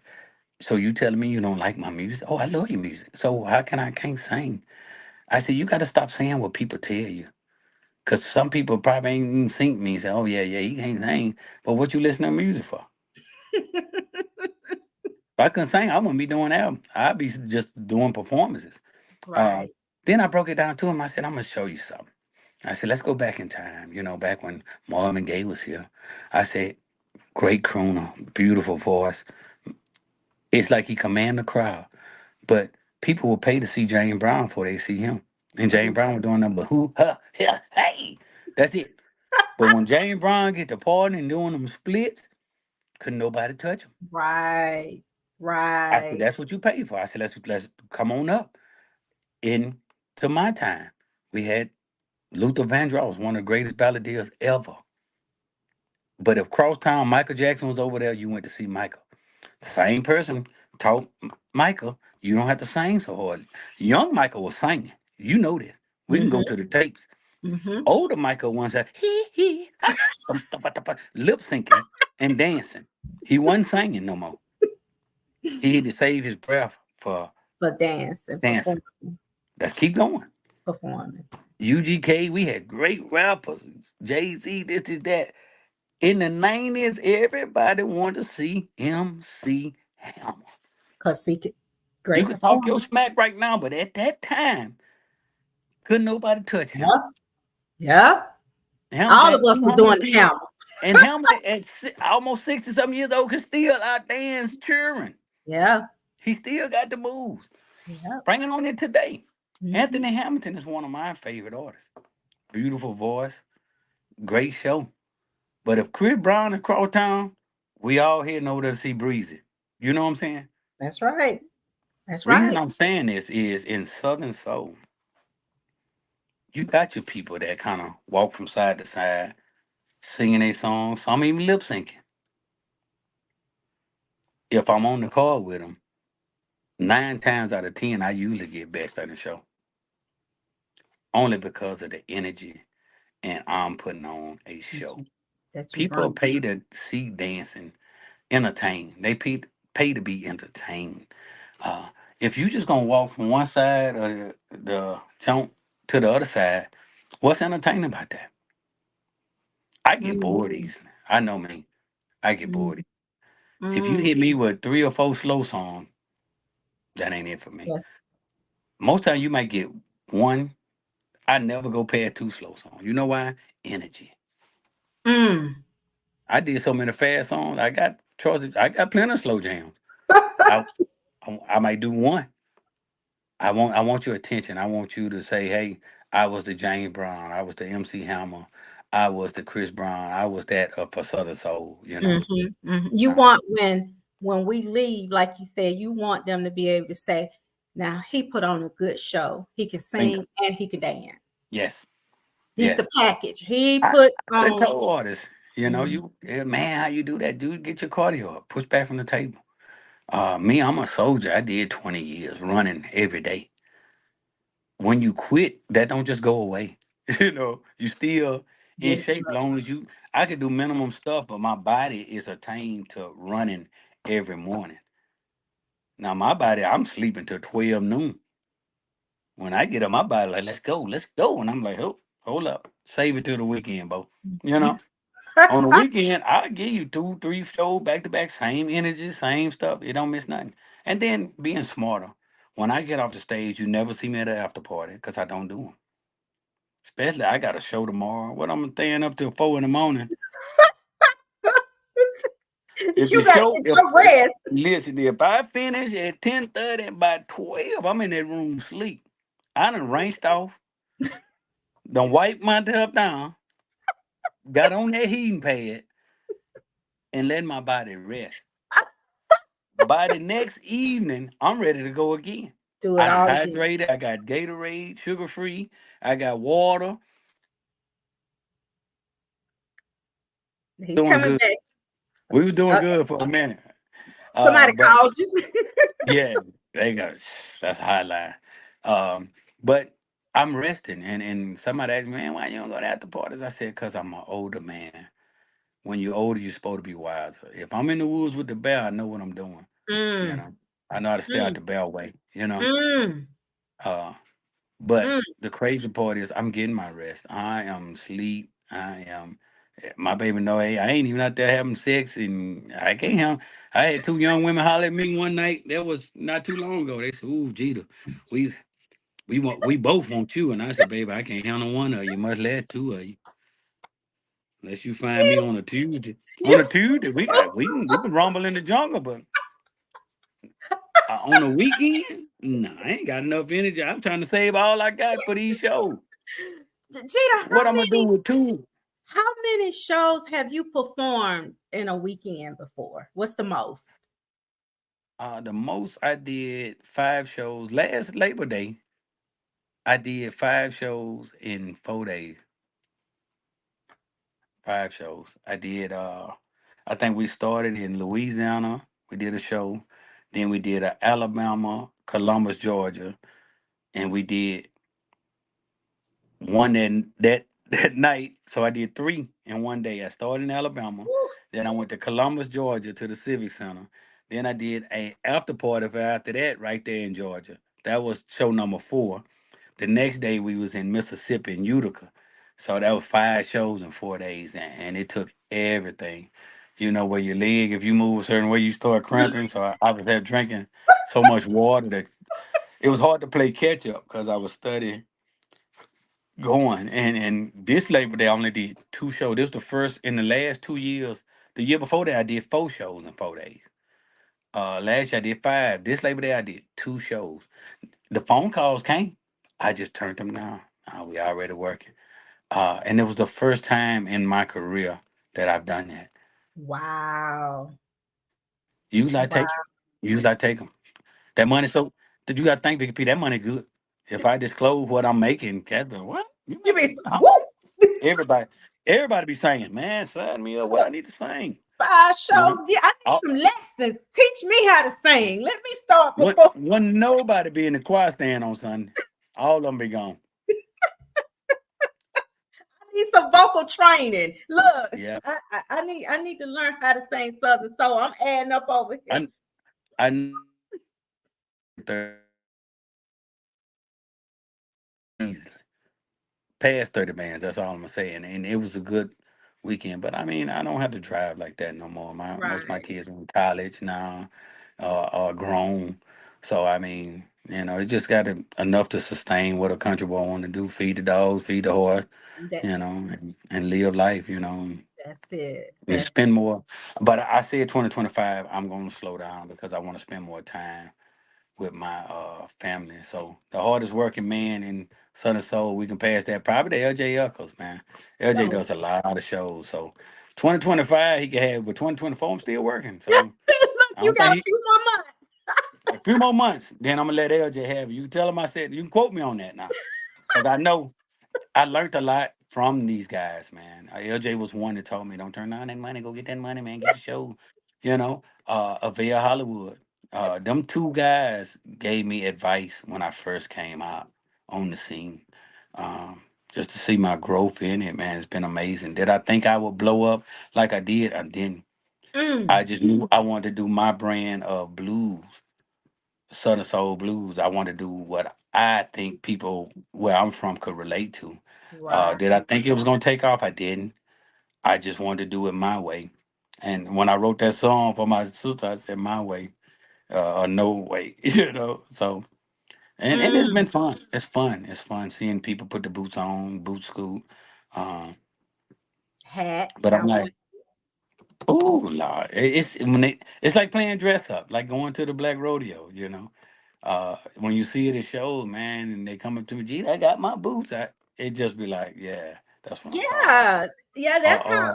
so you telling me you don't like my music? Oh, I love your music. So how can I can't sing?" I said, "You got to stop saying what people tell you. Because some people probably ain't even seen me and say, oh, yeah, yeah, he can't sing. But what you listen to music for? If I couldn't sing, I wouldn't be doing albums. I'd be just doing performances." Uh, Right. then I broke it down to him. I said, "I'm going to show you something." I said, "Let's go back in time, back when Marvin Gaye was here." I said, "Great crooner, beautiful voice. It's like he command the crowd. But people will pay to see James Brown before they see him. And James Mhm. Brown was doing number who, huh, yeah, hey. That's it. But when James Brown get to partying and doing them splits, couldn't nobody touch him." Right. I said, Right. "That's what you pay for." I said, let's come on up. In to my time, we had Luther Vandross, one of the greatest balladeers ever. But if Crosstown Michael Jackson was over there, you went to see Michael. Same person taught Michael, you don't have to sing so hard. Young Michael was singing. You know this. We can go Mhm, to the tapes. mhm. Older Michael once said, hee hee, ha. lip syncing and dancing. He wasn't singing no more. He had to save his breath for For dancing, dancing. Let's keep going. performing. UGK, we had great rappers. Jay Z, this is that. In the 90s, everybody wanted to see MC Hammer. Because he could, You great could talk your performance. smack right now, but at that time, couldn't nobody touch him. Yeah. Yeah. Hammer All had of us were 200 doing the kids, hammer. and Hammer at almost 60 something years old could still out dance children. Yeah. He still got the moves. Yeah. Bring it on in today. Hmm. Anthony Hamilton is one of my favorite artists. Beautiful voice, great show. But if Chris Brown is cross town, we all here know to see Breezy. You know what I'm saying? That's right. That's Reason right. I'm saying this is in Southern Soul, you got your people that kind of walk from side to side, singing a song. Some even lip syncing. If I'm on the call with them, 9 times out of 10, I usually get best at the show. Only because of the energy and I'm putting on a That show. you, that you People bring. pay to see dancing, entertain. They pay to be entertained. Uh, if you just gonna walk from one side of the jump to the other side, what's entertaining about that? I get Mm, bored easily. I know me. I get mm, bored. If you mm. hit me with 3 or 4 slow songs, that ain't it for me. Yes. Most time you might get one. I never go past 2 slow songs. You know why? Energy. Mm. I did so many fast songs. I got choices. I got plenty of slow jams. I I might do one. I want your attention. I want you to say, "Hey, I was the James Brown. I was the MC Hammer. I was the Chris Brown. I was that for Southern Soul." You know. Mhm, mhm. You Uh, want when we leave, like you said, you want them to be able to say, "Now he put on a good show. He can bingo. sing and he can dance. Yes. He's the Yes. package. He I, put I done on." told artists, Mm, you man, how you do that, dude? Get your cardio up. Push back from the table. Me, I'm a soldier. I did 20 years running every day. When you quit, that don't just go away. You still in get shape long as you. I could do minimum stuff, but my body is attained to running every morning. Now my body, I'm sleeping till 12 noon. When I get up, my body like, let's go. And I'm like, oh, hold up. Save it till the weekend, bro. You know? On the weekend, I give you 2, 3 shows back to back, same energy, same stuff. It don't miss nothing. And then being smarter. When I get off the stage, you never see me at an after party because I don't do them. Especially, I got a show tomorrow. What I'm staying up till 4 in the morning. If the You gotta show, get your rest. listen, if I finish at 10:30, by 12, I'm in that room sleep. I done rinsed off, done wiped my tub down, got on that heating pad, and let my body rest. By the next evening, I'm ready to go again. Do it I done all again. hydrated. I got Gatorade, sugar free. I got water. He's Doing coming good. back. We was doing Uh, good for a minute. somebody But called you. yeah, they got that's a hotline. But I'm resting, and somebody asked me, man, why you don't go to after parties? I said, cause I'm an older man. When you're older, you're supposed to be wiser. If I'm in the woods with the bear, I know what I'm doing. You Mm, know, I know how to stay out mm, the bear way. mm, Uh, But mm. the crazy part is I'm getting my rest. I am sleep. I am my baby know, hey, I ain't even out there having sex and I can't have I had 2 young women holler at me one night. That was not too long ago. They said, ooh, Jeter, we we both want you. And I said, baby, I can't handle one of you, much less 2 of you. Unless you find me on a Tuesday. On You, a Tuesday, we can rumble in the jungle, but on a weekend, no, I ain't got enough energy. I'm trying to save all I got for these shows. Gina, What I'm gonna do with two? how many shows have you performed in a weekend before? What's the most? The most I did 5 shows. Last Labor Day, I did 5 shows in 4 days. 5 shows. I think we started in Louisiana. We did a show. Then we did Alabama, Columbus, Georgia, and we did one that that night. So I did 3 in one day. I started in Alabama, Woo. then I went to Columbus, Georgia, to the Civic Center. Then I did a after party for after that right there in Georgia. That was show number 4. The next day we was in Mississippi in Utica. So that was 5 shows in 4 days, and it took everything. You know, where your leg, if you move a certain way, you start cramping. So I was there drinking so much water that it was hard to play catch up because I was studying going. And this Labor Day I only did 2 shows. This was the first in the last 2 years. The year before that I did 4 shows in 4 days. Last year I did 5. This Labor Day I did 2 shows. The phone calls came. I just turned them down. We already working. And it was the first time in my career that I've done that. Wow. Usually I Wow. take it. Usually I take them. That money, so that you got to think, Big P, that money good. If I disclose what I'm making, Catherine, what? You You making? mean whoop? Everybody, everybody be singing, man, sign me up. What I need to sing, 5 shows. you Yeah, I need know? some lessons. Teach me how to sing. Let me start When before when nobody be in the choir stand on Sunday, all of them be gone. I need some vocal training. Look, Yeah, I need to learn how to sing Southern Soul. I'm adding up over here. I know I can sing 30 easily. Past 30 bands, that's all I'm gonna say. And it was a good weekend. But I mean, I don't have to drive like that no more. Most of my Right. kids in college now, are grown. So I mean, it just got enough to sustain what a country boy want to do: feed the dogs, feed the horse, That and live life. that's it. And That's spend more. But I said 2025, I'm gonna slow down because I want to spend more time with my family. So the hardest working man in Southern Soul, we can pass that probably to LJ Eccles, man. LJ no. does a lot of shows. So 2025 he can have, but 2024 I'm still working. So Look, I you don't think got a few more months. a few more months, then I'm gonna let LJ have it. You tell him I said you can quote me on that now. Because I know I learned a lot from these guys, man. LJ was one that told me, "Don't turn down that money. Go get that money, man. Get the show." Avaya Hollywood. Them 2 guys gave me advice when I first came out on the scene. Um, just to see my growth in it, man, it's been amazing. Did I think I would blow up like I did? I didn't. I Mm, just knew I wanted to do my brand of blues, Southern Soul blues. I want to do what I think people where I'm from could relate to. right. Did I think it was gonna take off? I didn't. I just wanted to do it my way. And when I wrote that song for my sister, I said my way, or no way, So and it's been Mm. fun. It's fun. It's fun seeing people put the boots on, boot scoot. Um, Hat, but I'm cowboy. like, oh Lord, it's like playing dress up, like going to the black rodeo. When you see it at shows, man, and they come up to me, gee, I got my boots. It just be like, yeah, that's what I'm talking about. Yeah. Yeah, Uh, uh,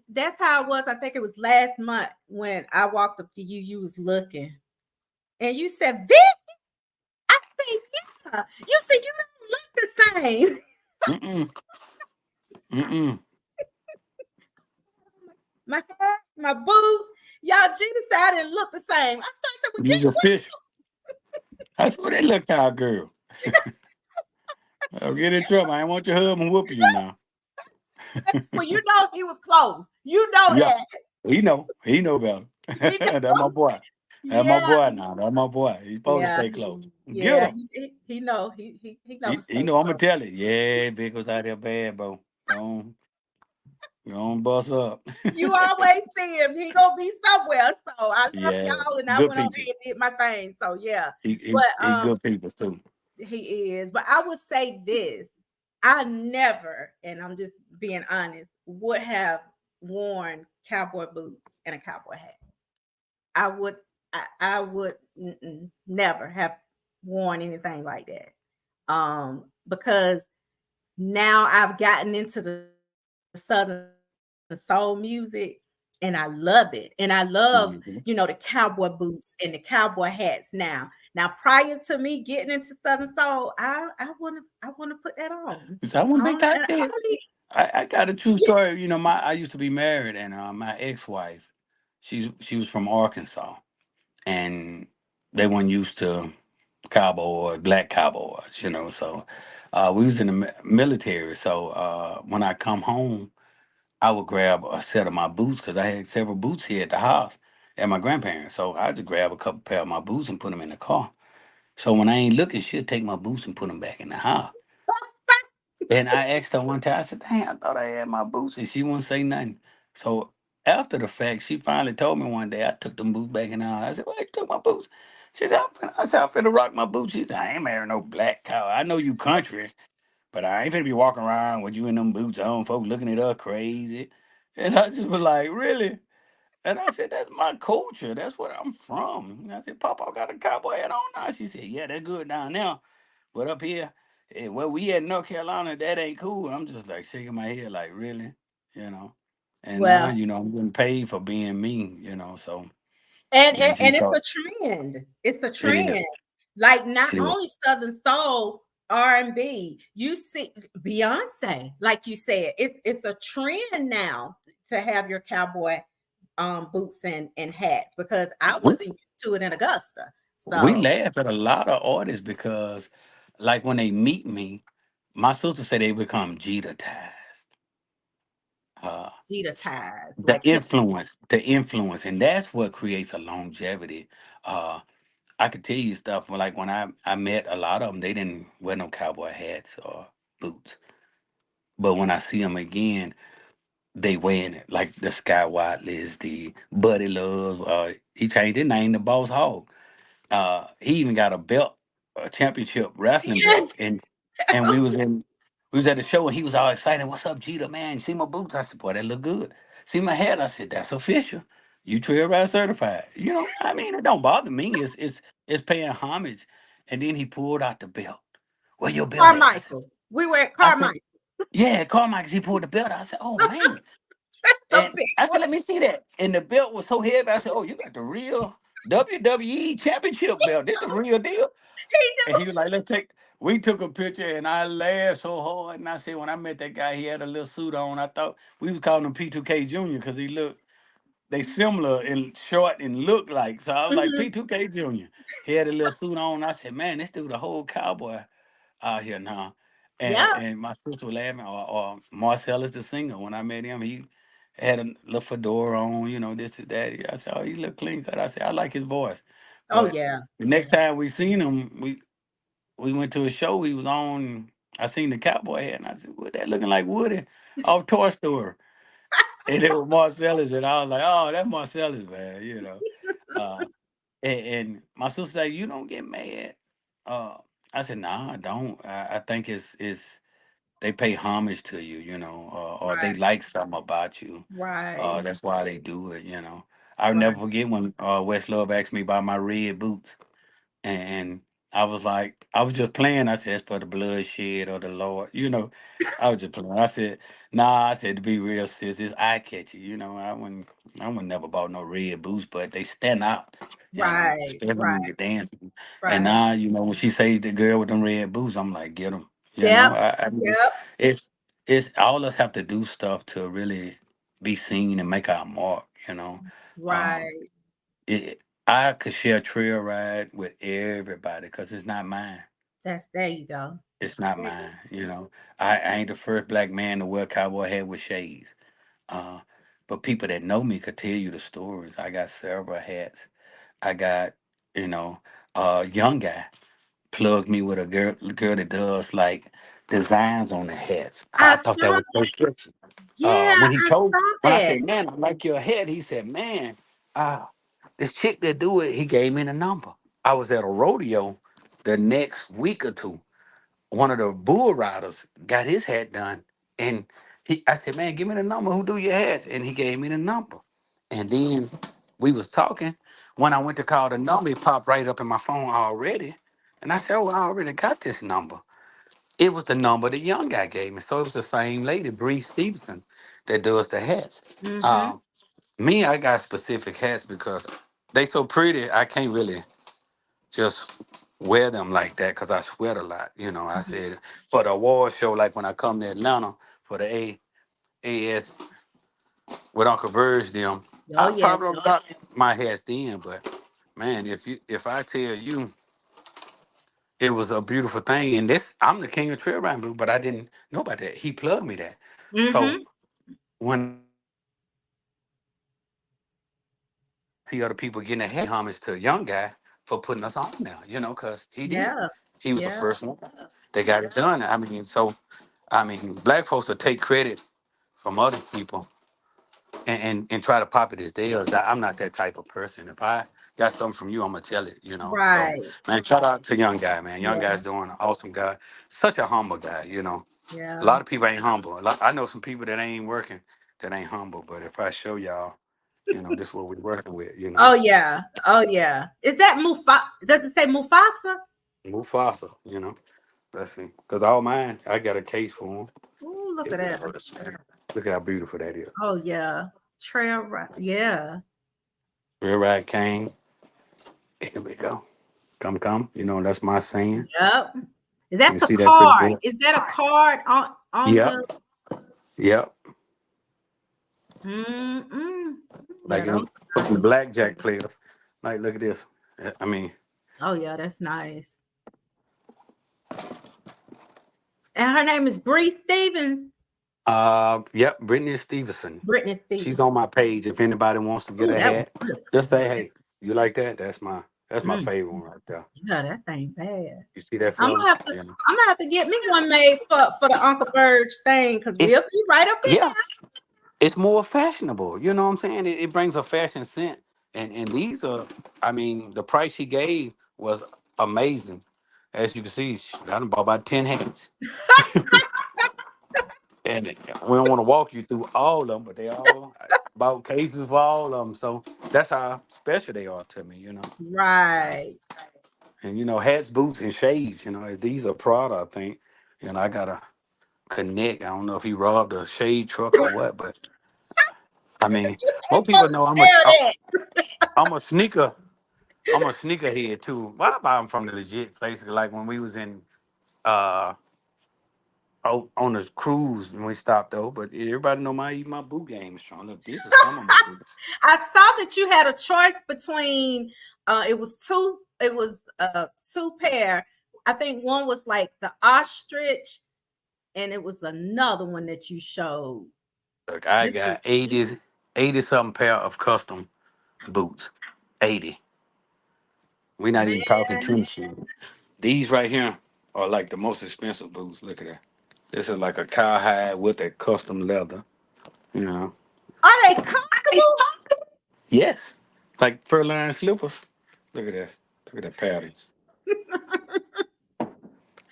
that's how it was. I think it was last month when I walked up to you, you was looking. And you said, Vic, I said, yeah. You said you don't look the same. mm-mm, mm-mm. My hair, my boots. Y'all, Gina said I didn't look the same. I started saying, well, You's Gina, a fish. That's what they look out, girl. I'll get in trouble. I ain't want your husband whooping you now. well, you know he was close. You know Yeah, that. he know. He know better. He That's know. my boy. That's my Yeah. boy now. That's my boy. He's supposed to Yeah. stay close. Get Yeah. him. He know. He know to He stay know I'm gonna close. tell it. Yeah, Vic was out there bad, bro. Don't bust up. You always see him. He gonna be somewhere. So I love Yeah, y'all, and I good went on people. ahead and did my thing. So yeah, He but good people too. he is. But I would say this: I never, and I'm just being honest, would have worn cowboy boots and a cowboy hat. I would, I would never have worn anything like that. Because now I've gotten into the Southern soul music and I love it. And I love, Mhm. the cowboy boots and the cowboy hats now. Now, prior to me getting into Southern Soul, I wanna put that on. So I want to I be don't, like and that. I got a true story. I used to be married, and my ex-wife, she was from Arkansas, and they weren't used to cowboys, black cowboys. So we was in the military. So when I come home, I would grab a set of my boots because I had several boots here at the house at my grandparents. So I just grab a couple pair of my boots and put them in the car. So when I ain't looking, she'll take my boots and put them back in the house. And I asked her one time, I said, dang, I thought I had my boots. And she wouldn't say nothing. So after the fact, she finally told me one day, I took them boots back in the house. I said, why you took my boots? She said, I said, I'm finna rock my boots. She said, I ain't marrying no black cow. I know you country, but I ain't finna be walking around with you in them boots on, folks looking at us crazy. And I just was like, really? And I said, that's my culture. That's where I'm from. And I said, Papa got a cowboy hat on now. She said, yeah, that's good down there. But up here, where we at North Carolina, that ain't cool. I'm just like shaking my head, like, really? You know? And now, Well, I'm getting paid for being me. So, she and it's thought a trend. It's a it trend. is. Like not It only is. Southern Soul, R&B. You see Beyonce, like you said, it's a trend now to have your cowboy boots and hats because I We, wasn't used to it in Augusta. we So laugh at a lot of artists because, like, when they meet me, my sister say they become Jeter-tized. Uh, Gita ties, the like hip. influence, the influence, and that's what creates a longevity. Uh, I could tell you stuff like when I met a lot of them, they didn't wear no cowboy hats or boots. But when I see them again, they wearing it like the Sky Whiteleys, the Buddy Love. He changed his name to Boss Hog. He even got a belt, a championship wrestling Yes. belt, and we was at the show and he was all excited. What's up, Jeter, man? You see my boots? I said, boy, that look good. See my hat? I said, that's official. You Trailride certified. I mean, it don't bother me. It's paying homage. And then he pulled out the belt. Where your belt at? Carmichael. We were at I said, Carmichael. yeah, Carmichael. He pulled the belt out. I said, oh man. A And big I one. said, let me see that. And the belt was so heavy. I said, oh, you got the real WWE championship belt. This the real deal. He And do. he was like, we took a picture and I laughed so hard. And I said, when I met that guy, he had a little suit on. I thought we was calling him P2K Jr. because they similar in short and look like. So I was like, Mhm. P2K Jr. He had a little suit on. I said, man, this dude a whole cowboy out here now. Yeah. And my sister was laughing, or Marcellus the singer, when I met him, he had a little fedora on, this and that. I said, oh, he look clean cut. I said, I like his voice. Oh But yeah. the next time we seen him, we went to a show he was on. I seen the cowboy hat, and I said, what, that looking like Woody off Toy Story. And it was Marcellus, and I was like, oh, that's Marcellus, man. Uh, and my sister said, you don't get mad. Uh, I said, nah, I don't. I think it's they pay homage to you, or they Right. like something about you. Right. That's why they do it. I'll Right. never forget when West Love asked me about my red boots. And I was like, I was just playing. I said, it's for the bloodshed or the Lord. I was just playing. I said, nah, I said, to be real, sis, it's eye catchy. I wouldn't never bought no red boots, but they stand out, Right. especially Right. when you're dancing. And Right. now, when she say the girl with them red boots, I'm like, get them. Yep. Yep. It's all of us have to do stuff to really be seen and make our mark. Um, Right. I could share a trail ride with everybody because it's not mine. There you go. It's not mine. I ain't the first black man to wear a cowboy hat with shades. Uh, but people that know me could tell you the stories. I got several hats. I got, you know, a young guy plugged me with a girl that does like designs on the hats. I I thought that saw was so good. yeah, When I that. said, man, I like your head, he said, man, this chick that do it, he gave me the number. I was at a rodeo the next week or two. One of the bull riders got his hat done. And I said, man, give me the number. Who do your hats? And he gave me the number. And then we was talking. When I went to call the number, it popped right up in my phone already. And I said, oh, I already got this number. It was the number the young guy gave me. So it was the same lady, Bree Stevenson, that does the hats. Mm-hmm. Uh, Me, I got specific hats because they so pretty. I can't really just wear them like that because I sweat a lot. I Hmm. said for the award show, like when I come to Atlanta for the AS with Uncle Verge them, Oh I yeah. probably got my hats then. But man, if I tell you it was a beautiful thing, and this I'm the king of trail riding blue, but I didn't know about that. He plugged me that. So Mm-hmm. when I see other people getting ahead, homage to a young guy for putting us on now, because he did. He was the Yeah. first one Yeah. that got it done. Black folks will take credit from other people and try to pop it as theirs. I'm not that type of person. If I got something from you, I'm gonna tell it. So, Right. man, shout out to young guy, man. Young Yeah. guy's doing an awesome guy. Such a humble guy. A Yeah. lot of people ain't humble. I know some people that ain't working that ain't humble. But if I show y'all, this is what we're working with. Oh yeah. Oh yeah. Is that Mufasa? Does it say Mufasa? Mufasa. Let's see. Because all mine, I got a case for them. Ooh, look Here at we that. go. Look at how beautiful that is. Oh yeah. Trailride. Yeah. Trailride Kang. Here we go. Come. That's my saying. Yep. Is You that can the see that pretty card? good. Is that a card on Yep. the Yep. mm-mm. Yeah, Like those for are some nice. blackjack players. Like, look at this. I mean, Oh yeah, that's nice. And her name is Bree Stevens. yep, Brittany Stevenson. Brittany She's Stevens. on my page. If anybody wants to get Oh, a that was hat, really just say, hey, you like that? That's my mm, favorite one right there. yeah, that ain't bad. You see that, I'm fella? gonna have to Yeah. I'm gonna have to get me one made for the Uncle Burge thing because It's we'll be right up in yeah, it's more fashionable. You know what I'm saying? It brings a fashion scent. And these are, the price she gave was amazing. As you can see, I done bought about 10 hats. And we don't want to walk you through all of them, but they all bought cases for all of them. So that's how special they are to me. there. Right. And hats, boots, and shades. These are Prada. I think. I gotta connect. I don't know if he robbed a shade truck or what, but I mean, most people know I'm a Tell that. I'm a sneaker. I'm a sneakerhead too. Well, I buy them from the legit places. Like when we was in uh on the cruise when we stopped though. But everybody know my boot game is strong. Look, these are some of my boots. I saw that you had a choice between it was two pair. I think one was like the ostrich and it was another one that you showed. Look, I This is got 80 something pair of custom boots. 80. We're not even talking man. tennis shoes. These right here are like the most expensive boots. Look at that. This is like a cowhide with a custom leather. You know. Are they comfortable? Yes. Like fur lined slippers. Look at this. Look at the patterns.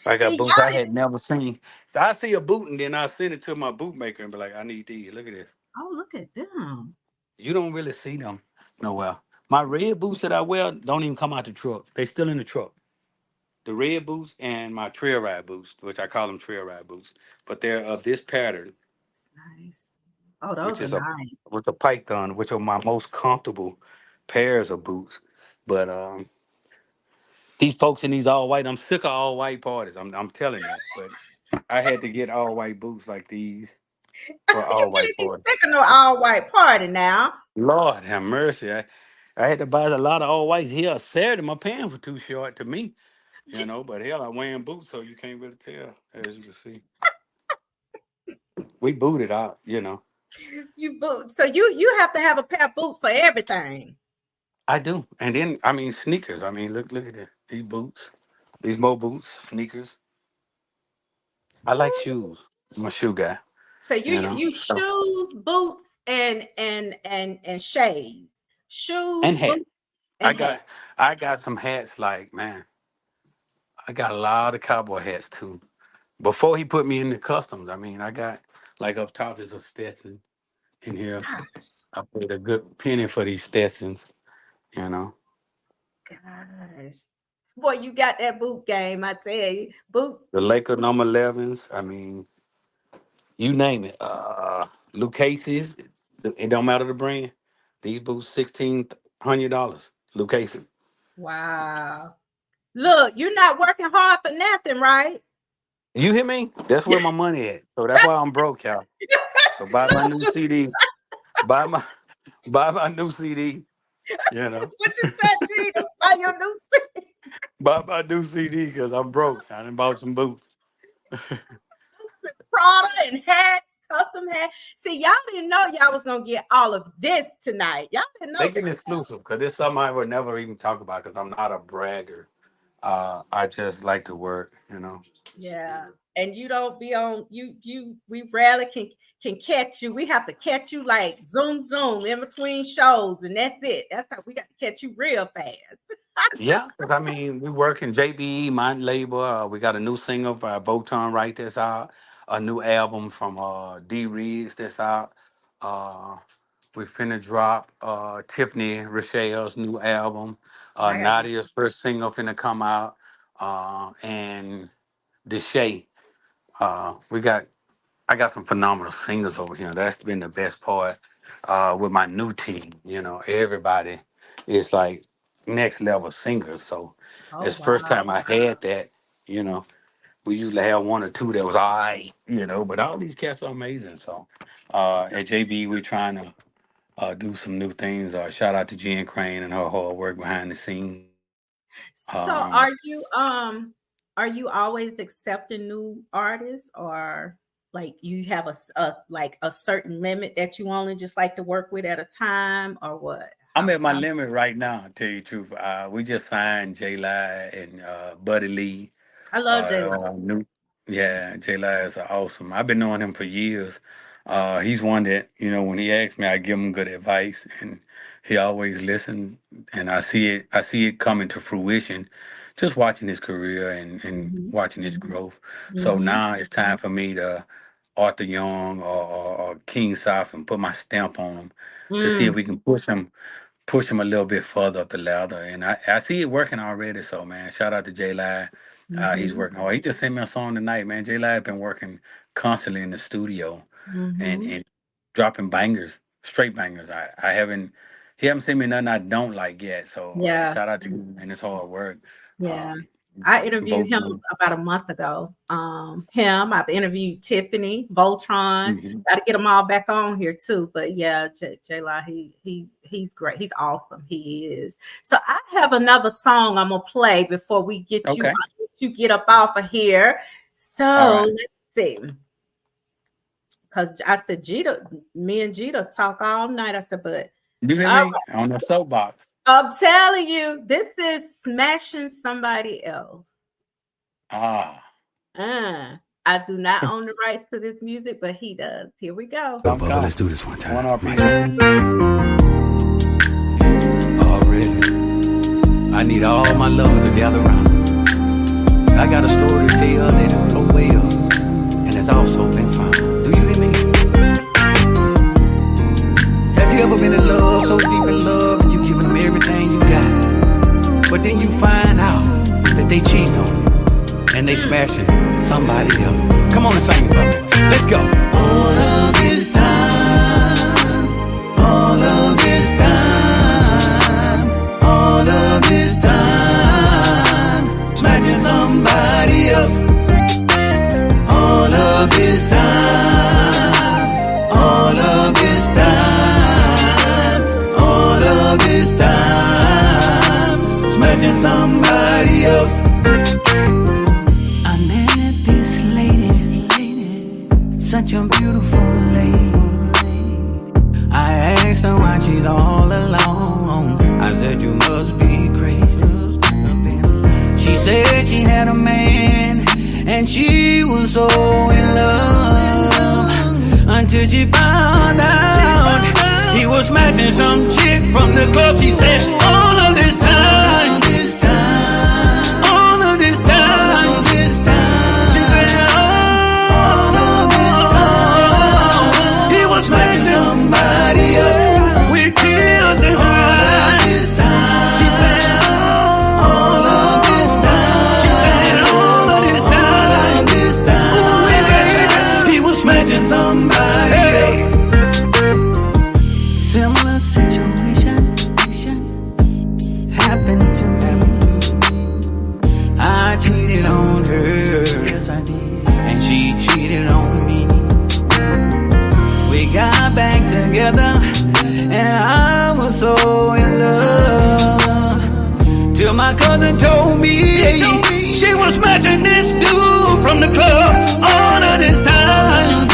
I got See, boots I y'all, had never seen. So I see a boot and then I send it to my bootmaker and be like, I need these. Look at this. oh, look at them. You don't really see them nowhere. My red boots that I wear don't even come out the truck. They still in the truck. The red boots and my trail ride boots, which I call them trail ride boots, but they're of this pattern, It's nice. Oh, those which are is a nice. with a python, which are my most comfortable pairs of boots. But these folks in these all white, I'm sick of all white parties. I'm telling that. But I had to get all white boots like these for You all white can't be parties. sick of no all white party now. Lord have mercy. I had to buy a lot of all whites here. Saturday, my pants were too short to me, but hell, I'm wearing boots, so you can't really tell, as you can see. We booted out. You boot. So you have to have a pair of boots for everything. I do. And then, sneakers. Look at that. These boots. These more boots, sneakers. I like Ooh. shoes. I'm a shoe guy, So you you know. you So, shoes, boots, and shades. Shoes, and hat. boots, I and hat. got I got some hats like, man, I got a lot of cowboy hats too. Before he put me in the customs, I got like up top is a Stetson in here. Gosh, I paid a good penny for these Stetsons, you know. gosh. Boy, you got that boot game, I tell you. Boot. The Laker number 11s, you name it. Lucchese's, it don't matter the brand. These boots $1,600. Lucchese's. Wow. Look, you're not working hard for nothing, right? You hear me? That's where my money at. So that's why I'm broke, y'all. So buy my new CD. Buy my buy my new CD. You know. What you said, Gina? Buy your new Buy my new CD because I'm broke. I done bought some boots. Prada and hats. custom hat. See, y'all didn't know y'all was gonna get all of this tonight. Y'all didn't know. Make it exclusive because it's something I would never even talk about because I'm not a bragger. I just like to work, you know. Yeah. And you don't be on we rarely can catch you. We have to catch you like zoom in between shows, and that's it. That's how we got to catch you real fast. Yeah, 'cause I mean, we work in JBE, my label. We got a new single by Botan Right that's out, a new album from D Reeves that's out. Uh, we finna drop Tiffany Rochelle's new album. I got Nadia's first single finna come out. And Deshay. I got some phenomenal singers over here. That's been the best part with my new team. You know, everybody is like next level singers. So oh it's first wow. time I had that. You know, we usually have one or two that was all right. You know, but all these cats are amazing. So at JB, we're trying to do some new things. Shout out to Jen Crane and her hard work behind the scenes. So Um, are you always accepting new artists, or like you have a like a certain limit that you only just like to work with at a time, or what? I'm at my limit right now, to tell you the truth. We just signed J Live and Buddy Lee. I love Jay. New, yeah, J Live is awesome. I've been knowing him for years. He's one that, you know, when he asks me, I give him good advice, and he always listens. And I see it. I see it coming to fruition, just watching his career and Mm-hmm. watching his growth. So now it's time for me to Arthur Young or King South and put my stamp on him to see if we can push him a little bit further up the ladder. And I see it working already. So, man, shout out to J Live. He's working hard. He just sent me a song tonight, man. J Live been working constantly in the studio and dropping bangers, straight bangers. He haven't sent me nothing I don't like yet. So Yeah. shout out to him and his hard work. Yeah. I interviewed both- him about a month ago. I've interviewed Tiffany, Voltron. Got to get them all back on here too. But yeah, J-La, he's great. He's awesome. He is. So I have another song I'm gonna play before we get you get up off of here. So let's see. Because I said me and Jita talk all night. I said, but you hear me on the soapbox? I'm telling you, this is smashing somebody else. I do not own the rights to this music, but he does. Here we go. Let's do this one time. One RP. Already. I need all my lovers to gather around. I got a story to tell that is so well, and it's also been found. Do you hear me? Have you ever been in love, so deep in love, and you giving them everything you got, but then you find out that they cheating on you, and they smashing somebody else? Come on and sing it for me. Let's go. All of this time, all of this time, all of this time, smashing somebody else. All of this time, all of this time, all of this time, smashing somebody else. I met this lady, such a beautiful lady. I asked her why she's all alone. I said, you must be crazy. She said she had a man and she was so in love until she found out he was smashing some chick from the club. She said, all of this time, all of this time, she said, all of this time, he was smashing somebody else with tears and cries. She said, all of this time, she said, all of this time, he was smashing somebody else. Similar situation happened to me. I cheated on her, yes I did, and she cheated on me. We got back together, and I was so in love, till my cousin told me she was smashing this dude from the club all of this time.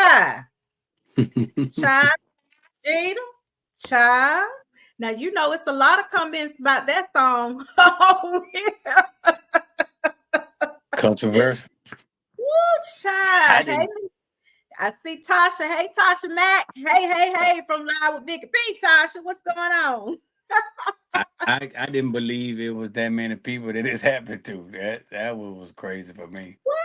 Child. Child. Jada. Child. Now, you know, it's a lot of comments about that song. Oh, yeah. Controversial. Woo, child. Hey, I see Tasha. Hey, Tasha Mack. Hey, from Live with Vicky P. Tasha, what's going on? I didn't believe it was that many people that this happened to. That was crazy for me. What?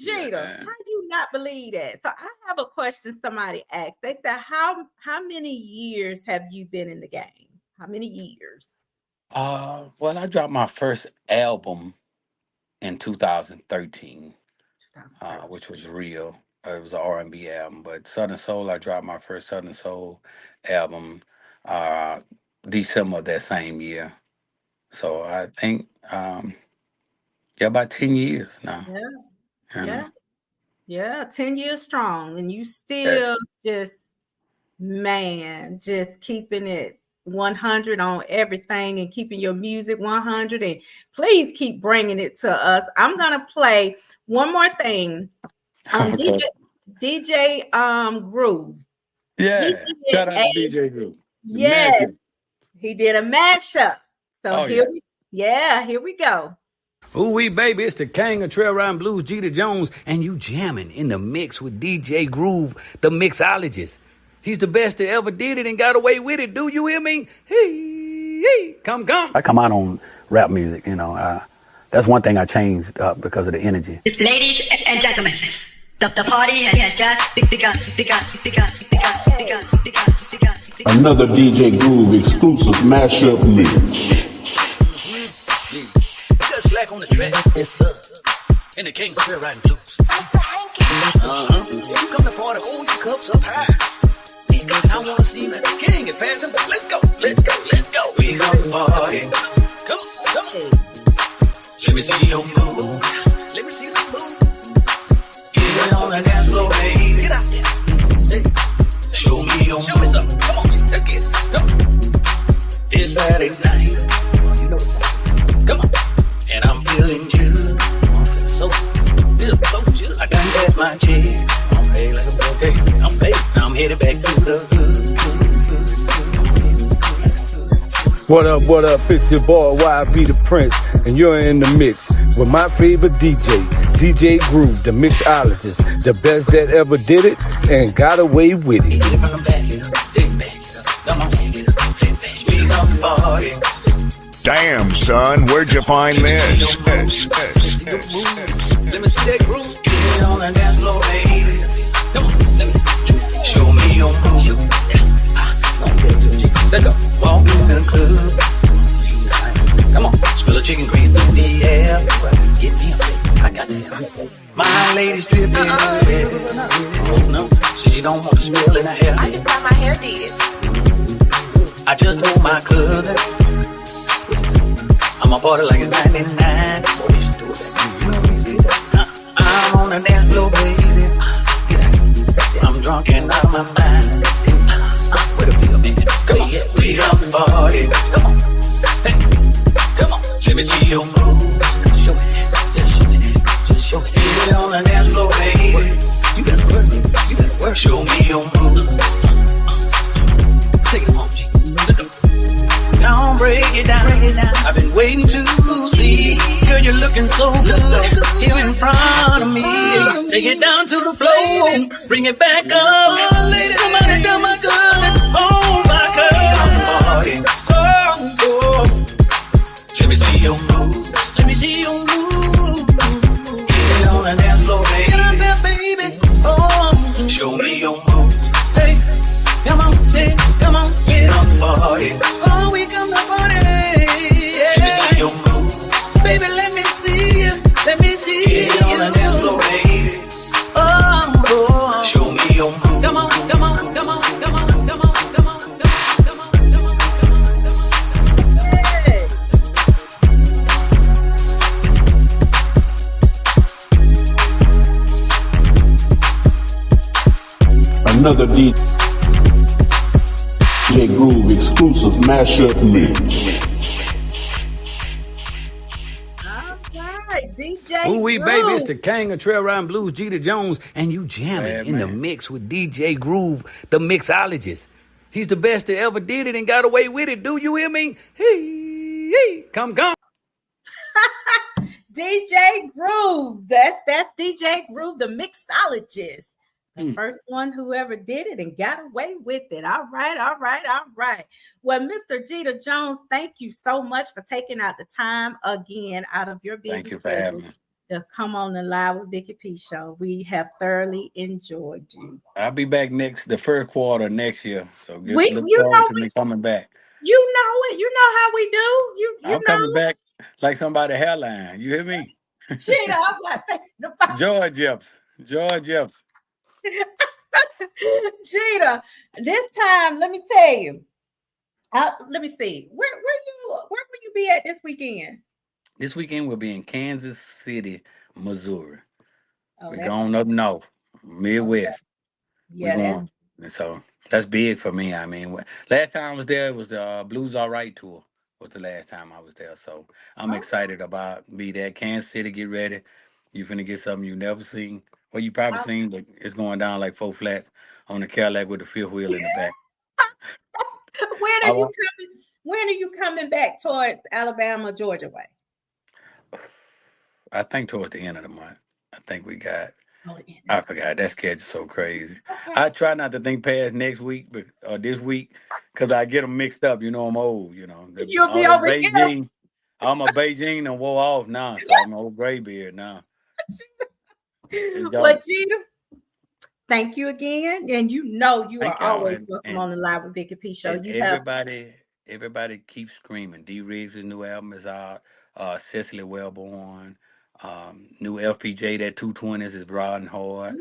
Jada, how do you not believe that? So I have a question somebody asked. They said, how many years have you been in the game? How many years? Well, I dropped my first album in 2013, which was real. It was an R&B album, but Southern Soul, I dropped my first Southern Soul album December of that same year. So I think, about 10 years now. Yeah, 10 years strong, and you still just keeping it 100 on everything and keeping your music 100, and please keep bringing it to us. I'm gonna play one more thing. DJ Groove. Yeah, shout out to DJ Groove. Yes, he did a mashup. So here we go. Ooh wee, baby, it's the Kang of Trailride Blues, Jeter Jones, and you jamming in the mix with DJ Groove, the mixologist. He's the best that ever did it and got away with it. Do you hear me? Hey, come. I come out on rap music, you know. That's one thing I changed because of the energy. Ladies and gentlemen, the party has just begun. Another DJ Groove exclusive mashup mix. Just like on the track, yes sir. In the King of Trailride Blues. You come to party, hold your cups up high. I wanna see that the king is passing, but let's go. We gonna party. Come on. Let me see your move. Let me see the move. Get on the dance floor, baby. Get out there. Hey. Show me something. Come on, let's get it. Come on. It's Saturday night. You know it. Come on. And I'm feeling good. So good. I done passed my check. I'm paid like a broke. Hey, I'm paid. I'm headed back to the hood. What up? It's your boy YB the Prince, and you're in the mix with my favorite DJ Groove, the mixologist, the best that ever did it and got away with it. Damn, son, where'd you find this? Let me see that groove. Get on the dance floor, baby. Come on, let me see. Show me your move. Let's go. Walk in the club. Come on, spill a chicken grease in the air. Get me up. I got that. My lady's dripping. Oh no, said you don't want to spill in her hair. I just got my hair did. I just told my cousin I'ma party like it's 99. I'm on the dance floor, baby. I'm drunk and out of my mind. Wait a minute. Come on, we done party. Come on. Hey, come on. Let me see your move. Show me that. Show me that. Get on the dance floor, baby. You better work. Show me your move. Take it on me. Don't break it down. I've been waiting to see. Girl, you're looking so good here in front of me. Take it down to the floor. Bring it back up. Lady, somebody tell my girl. Oh, my girl. Oh. Let me see your move. Get on the dance floor, baby. Get out there, baby. Oh. Show me your move. Hey, come on, get on the party. Oh, we come to party. Yeah. Let me see your move. Baby, let me see you. Get on the dance floor, baby. Oh. Show me your move. Come on. Another DJ Groove exclusive mashup mix. All right, DJ DJ Ooh, we baby, it's Groove. the Kang of Trailride and Blues, Jeter Jones, and you jamming Bad in the man. mix with DJ Groove, the mixologist. He's the best that ever did it and got away with it. Do you hear me? Hey, come. DJ Groove. That's DJ Groove, the mixologist. The first one who ever did it and got away with it. All right. Well, Mr. Jeter Jones, thank you so much for taking out the time again out of your busy Thank you for having schedule me. to come on the Live with Vicky P show. We have thoroughly enjoyed you. I'll be back the first quarter next year. So look You forward know to me coming back. you know it. You know how we do. You I'm coming know, back like somebody hairline. You hear me? Jeter. I'm not George Epps. Jeter. This time, let me tell you. Let me see. Where will you be at this weekend? This weekend we'll be in Kansas City, Missouri. Oh, We're that's going up north, Midwest. We're yeah, that's going. And so that's big for me. I mean, last time I was there, it was the Blues All Right tour. Was the last time I was there. So I'm okay. excited about be there. Kansas City, get ready. You finna get something you never seen. Well, you probably seen, but it's going down like 4 flats on the Cadillac with the fifth wheel in the back. When I are you want, coming? When are you coming back towards Alabama, Georgia way? I think towards the end of the month. I think we got. Oh, yeah. I forgot that schedule's so crazy. Okay. I try not to think past next week, or this week, because I get them mixed up. You know, I'm old. You know, You'll all be that over here. Beijing. I'm a Beijing and wore off now, so I'm an old gray beard now. It's Well, dope. Jeter, thank you again. And you know you are Thank y'all, always welcome on the Live with Vicky P show. and You have everybody keeps screaming. D Riggs' new album is out. Cecily Wellborn. New FPJ, that 220s is broad and hard.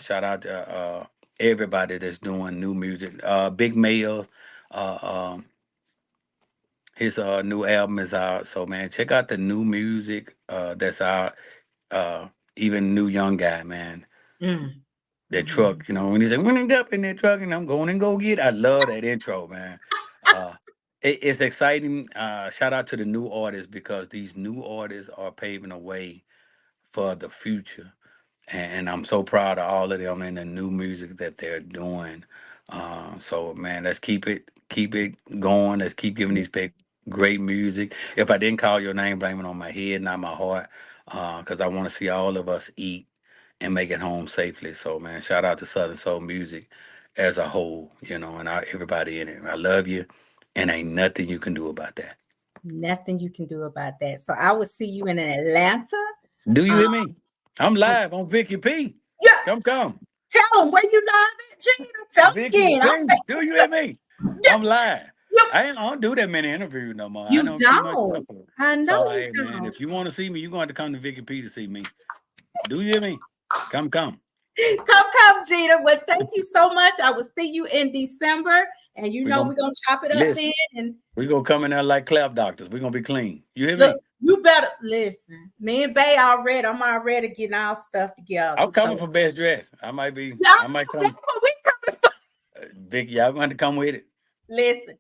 Shout out to everybody that's doing new music. Big Mail, his new album is out. So man, check out the new music that's out. Even new young guy, man. That truck, you know, when he said, when I up in that truck and I'm going and go get, I love that intro, man. Uh, it's exciting. Shout out to the new artists because these new artists are paving the way for the future. And I'm so proud of all of them and the new music that they're doing. So man, let's keep it going. Let's keep giving these people great music. If I didn't call your name, blame it on my head, not my heart, because I want to see all of us eat and make it home safely. So man, shout out to Southern Soul Music as a whole, you know, and everybody in it. I love you, and ain't nothing you can do about that. nothing you can do about that. So I will see you in Atlanta. Do you hear me? I'm live on Vicky P. Yeah. Come. Tell them where you live at, Jeter. Tell them Vicky again. P. Do you hear me? I'm live. You, I don't do that many interviews no more. I you don't too much don't. stuff. I know So, you hey, man, don't. if you want to see me, you're going to come to Vicky P to see me. Do you hear me? Come. Come, Jeter. Well, thank you so much. I will see you in December. And we're going to chop it up then. And we're going to come in there like clap doctors. We're going to be clean. You hear look, me? you better listen. Me and Bay I'm already getting our stuff together. I'm coming for best dress. I might come. That's what we coming for. Vicky, y'all going to come with it. Listen,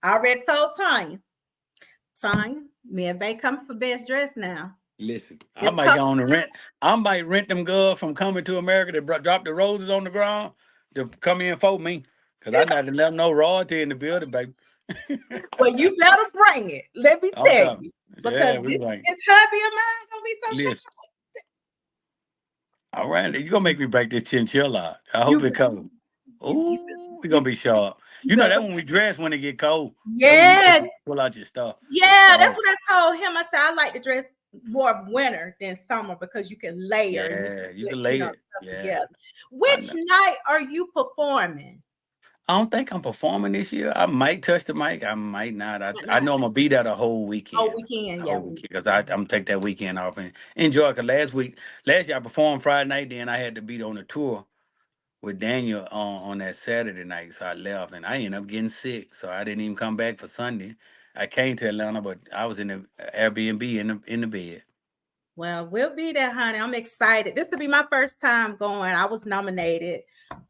I already told Tanya, me and Bay coming for best dress now. Listen, I might go on the rent. I might rent them girls from Coming to America that drop the roses on the ground to come in for me. Because I not to let them know royalty in the building, baby. Well, you better bring it. Let me tell you. Because this hubby of mine going to be so shit. All right, you're going to make me break this chinchilla out. I hope it comes. Ooh, we're going to be sharp. You know that when we dress when it get cold. Yeah. Pull out your stuff. Yeah, that's what I told him. I said, I like to dress more of winter than summer because you can layer. Yeah, you can layer stuff together. Which night are you performing? I don't think I'm performing this year. I might touch the mic. I might not. I know I'm going to be there the whole weekend. Because I'm going to take that weekend off and enjoy. Because last year I performed Friday night. Then I had to be on a tour with Daniel on that Saturday night. So I left and I ended up getting sick. So I didn't even come back for Sunday. I came to Atlanta, but I was in the Airbnb in the bed. Well, we'll be there, honey. I'm excited. This will be my first time going. I was nominated.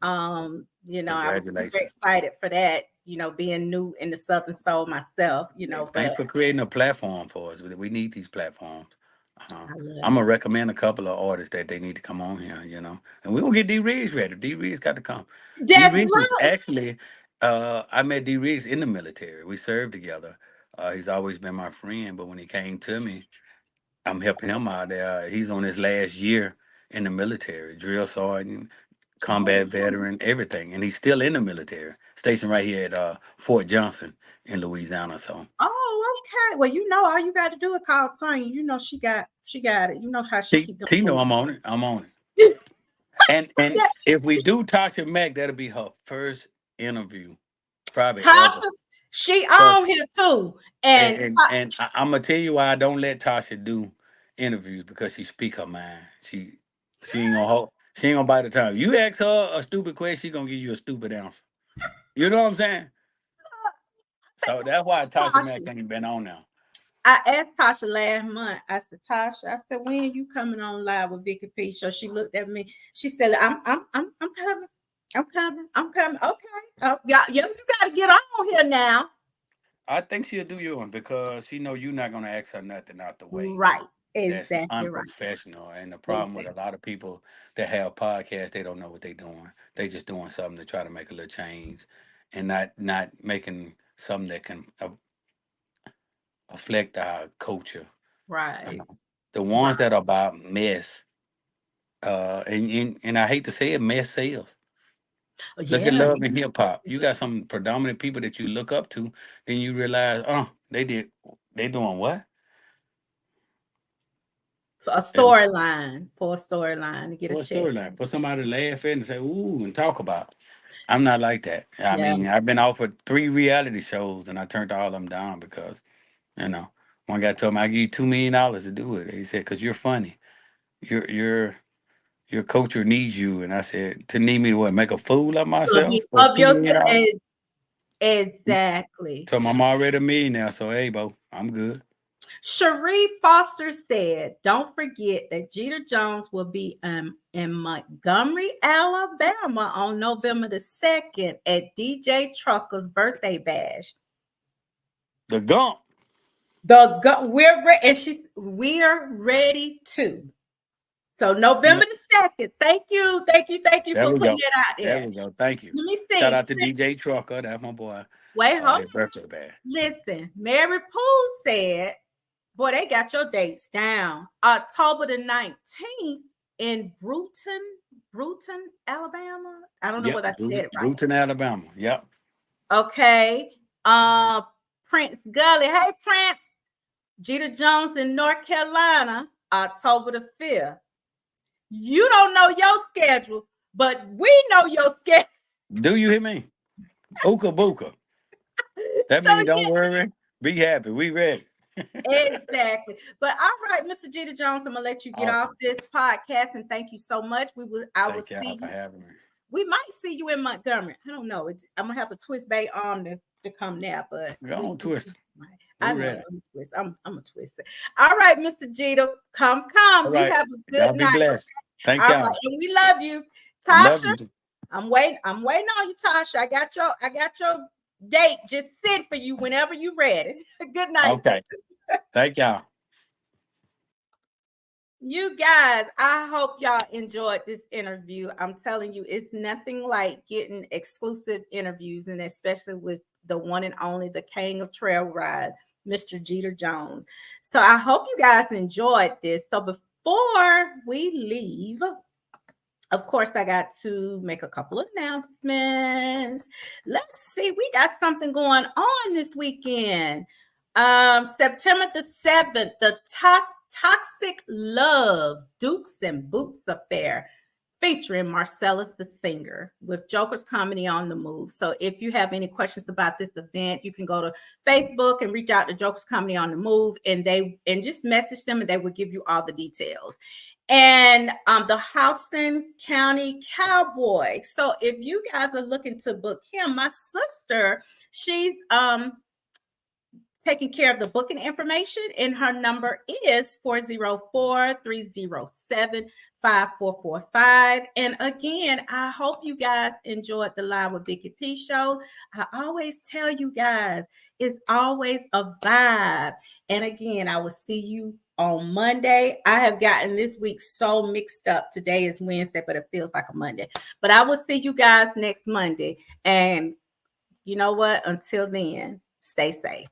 I was super excited for that, being new in the Southern Soul myself, Thanks for creating a platform for us. We need these platforms. I love I'm it. gonna recommend a couple of artists that they need to come on here, and we gonna get D Riggs ready. D Riggs got to come. D That's Riggs is right. actually, I met D Riggs in the military. We served together. He's always been my friend, but when he came to me, I'm helping him out there. He's on his last year in the military, drill sergeant, Oh, combat veteran, everything, and he's still in the military, stationed right here at Fort Johnson in Louisiana. So oh, okay. Well, all you got to do is call Tanya. She got it. You know how she keep them T know fools. I'm on it. I'm on it. And Yeah. if we do Tasha Mack, that'll be her first interview, probably ever. Tasha, she 'Cause- on here too. And I'm gonna tell you why I don't let Tasha do interviews because she speak her mind. She ain't gonna hold, she ain't gonna bite the time. You ask her a stupid question, she gonna give you a stupid answer. You know what I'm saying? So that's why Tasha Mack Tasha, ain't been on now. I asked Tasha last month. I said, Tasha, I said, when you coming on live with Vicky P? So she looked at me. She said, I'm coming. I'm coming. I'm coming. Okay. Yeah, you got to get on here now. I think she'll do yours because she know you're not gonna ask her nothing out the way. Right. That's Exactly right. unprofessional. And the problem with Exactly. a lot of people that have podcasts, they don't know what they're doing. They just doing something to try to make a little change, and not making something that can affect our culture. Right. The Right. ones that are about mess, and I hate to say it, mess sells. Look at Yeah. love and hip hop. You got some predominant people that you look up to, then you realize, they doing what? For a storyline to get a For a check. storyline, for somebody to laugh at and say, ooh, and talk about. I'm not like that. I Yeah. mean, I've been offered 3 reality shows and I turned all of them down because, you know, one guy told me I give you $2 million to do it. He said, because you're funny. Your culture needs you. And I said, to need me to what, make a fool of myself for Of $2 million? yourself. Exactly. So I'm already a millionaire. So hey, Bo, I'm good. Cherie Foster said, don't forget that Jeter Jones will be in Montgomery, Alabama on November the 2nd at DJ Trucker's birthday bash. The Gump. We're ready too. So November the 2nd. Thank you There for we putting go. that out There there. we go. Thank you. Let me Shout see. out to DJ Trucker. That's my boy. Wait, hold His on. birthday bash. Listen, Mary Poole said, boy, they got your dates down. October the 19th in Bruton, Alabama. I don't know Yep. whether I said it right. Bruton, Alabama. Yep. Okay. Prince Gully. Hey, Prince. Jeter Jones in North Carolina, October the 5th. You don't know your schedule, but we know your schedule. Do you hear me? Ooka booka. That So means don't worry. Be happy. We ready. exactly. But all right, Mr. Jeter Jones, I'm gonna let you get off Awesome. this podcast, and thank you so much. I will Thank y'all see for you. having me. We might see you in Montgomery. I don't know. I'm gonna have to twist Bay arm to come now, but Go on, twist. I We know ready. I'm a twist. I'm a twister. All right, Mr. Jeter, come. All You right. have a Y'all good be night. blessed. Thank All y'all. right, and we love you, Love Tasha. you. I'm waiting on you, Tasha. I got your date just sent for you whenever you're ready. Good night. Okay. Thank y'all. You guys, I hope y'all enjoyed this interview. I'm telling you, it's nothing like getting exclusive interviews, and especially with the one and only, the King of Trailride, Mr. Jeter Jones. So I hope you guys enjoyed this. So before we leave, of course, I got to make a couple of announcements. Let's see, we got something going on this weekend. September the 7th, the Toxic Love Dukes and Boots Affair, featuring Marcellus the Singer with Joker's Comedy on the Move. So if you have any questions about this event, you can go to Facebook and reach out to Joker's Comedy on the Move, and just message them, and they will give you all the details. And the Houston County Cowboy. So if you guys are looking to book him, my sister, she's taking care of the booking information, and her number is 404-307-5445. And again, I hope you guys enjoyed the Live with Vicky P show. I always tell you guys, it's always a vibe. And again, I will see you on Monday. I have gotten this week so mixed up. Today is Wednesday, but it feels like a Monday. But I will see you guys next Monday. And you know what? Until then, stay safe.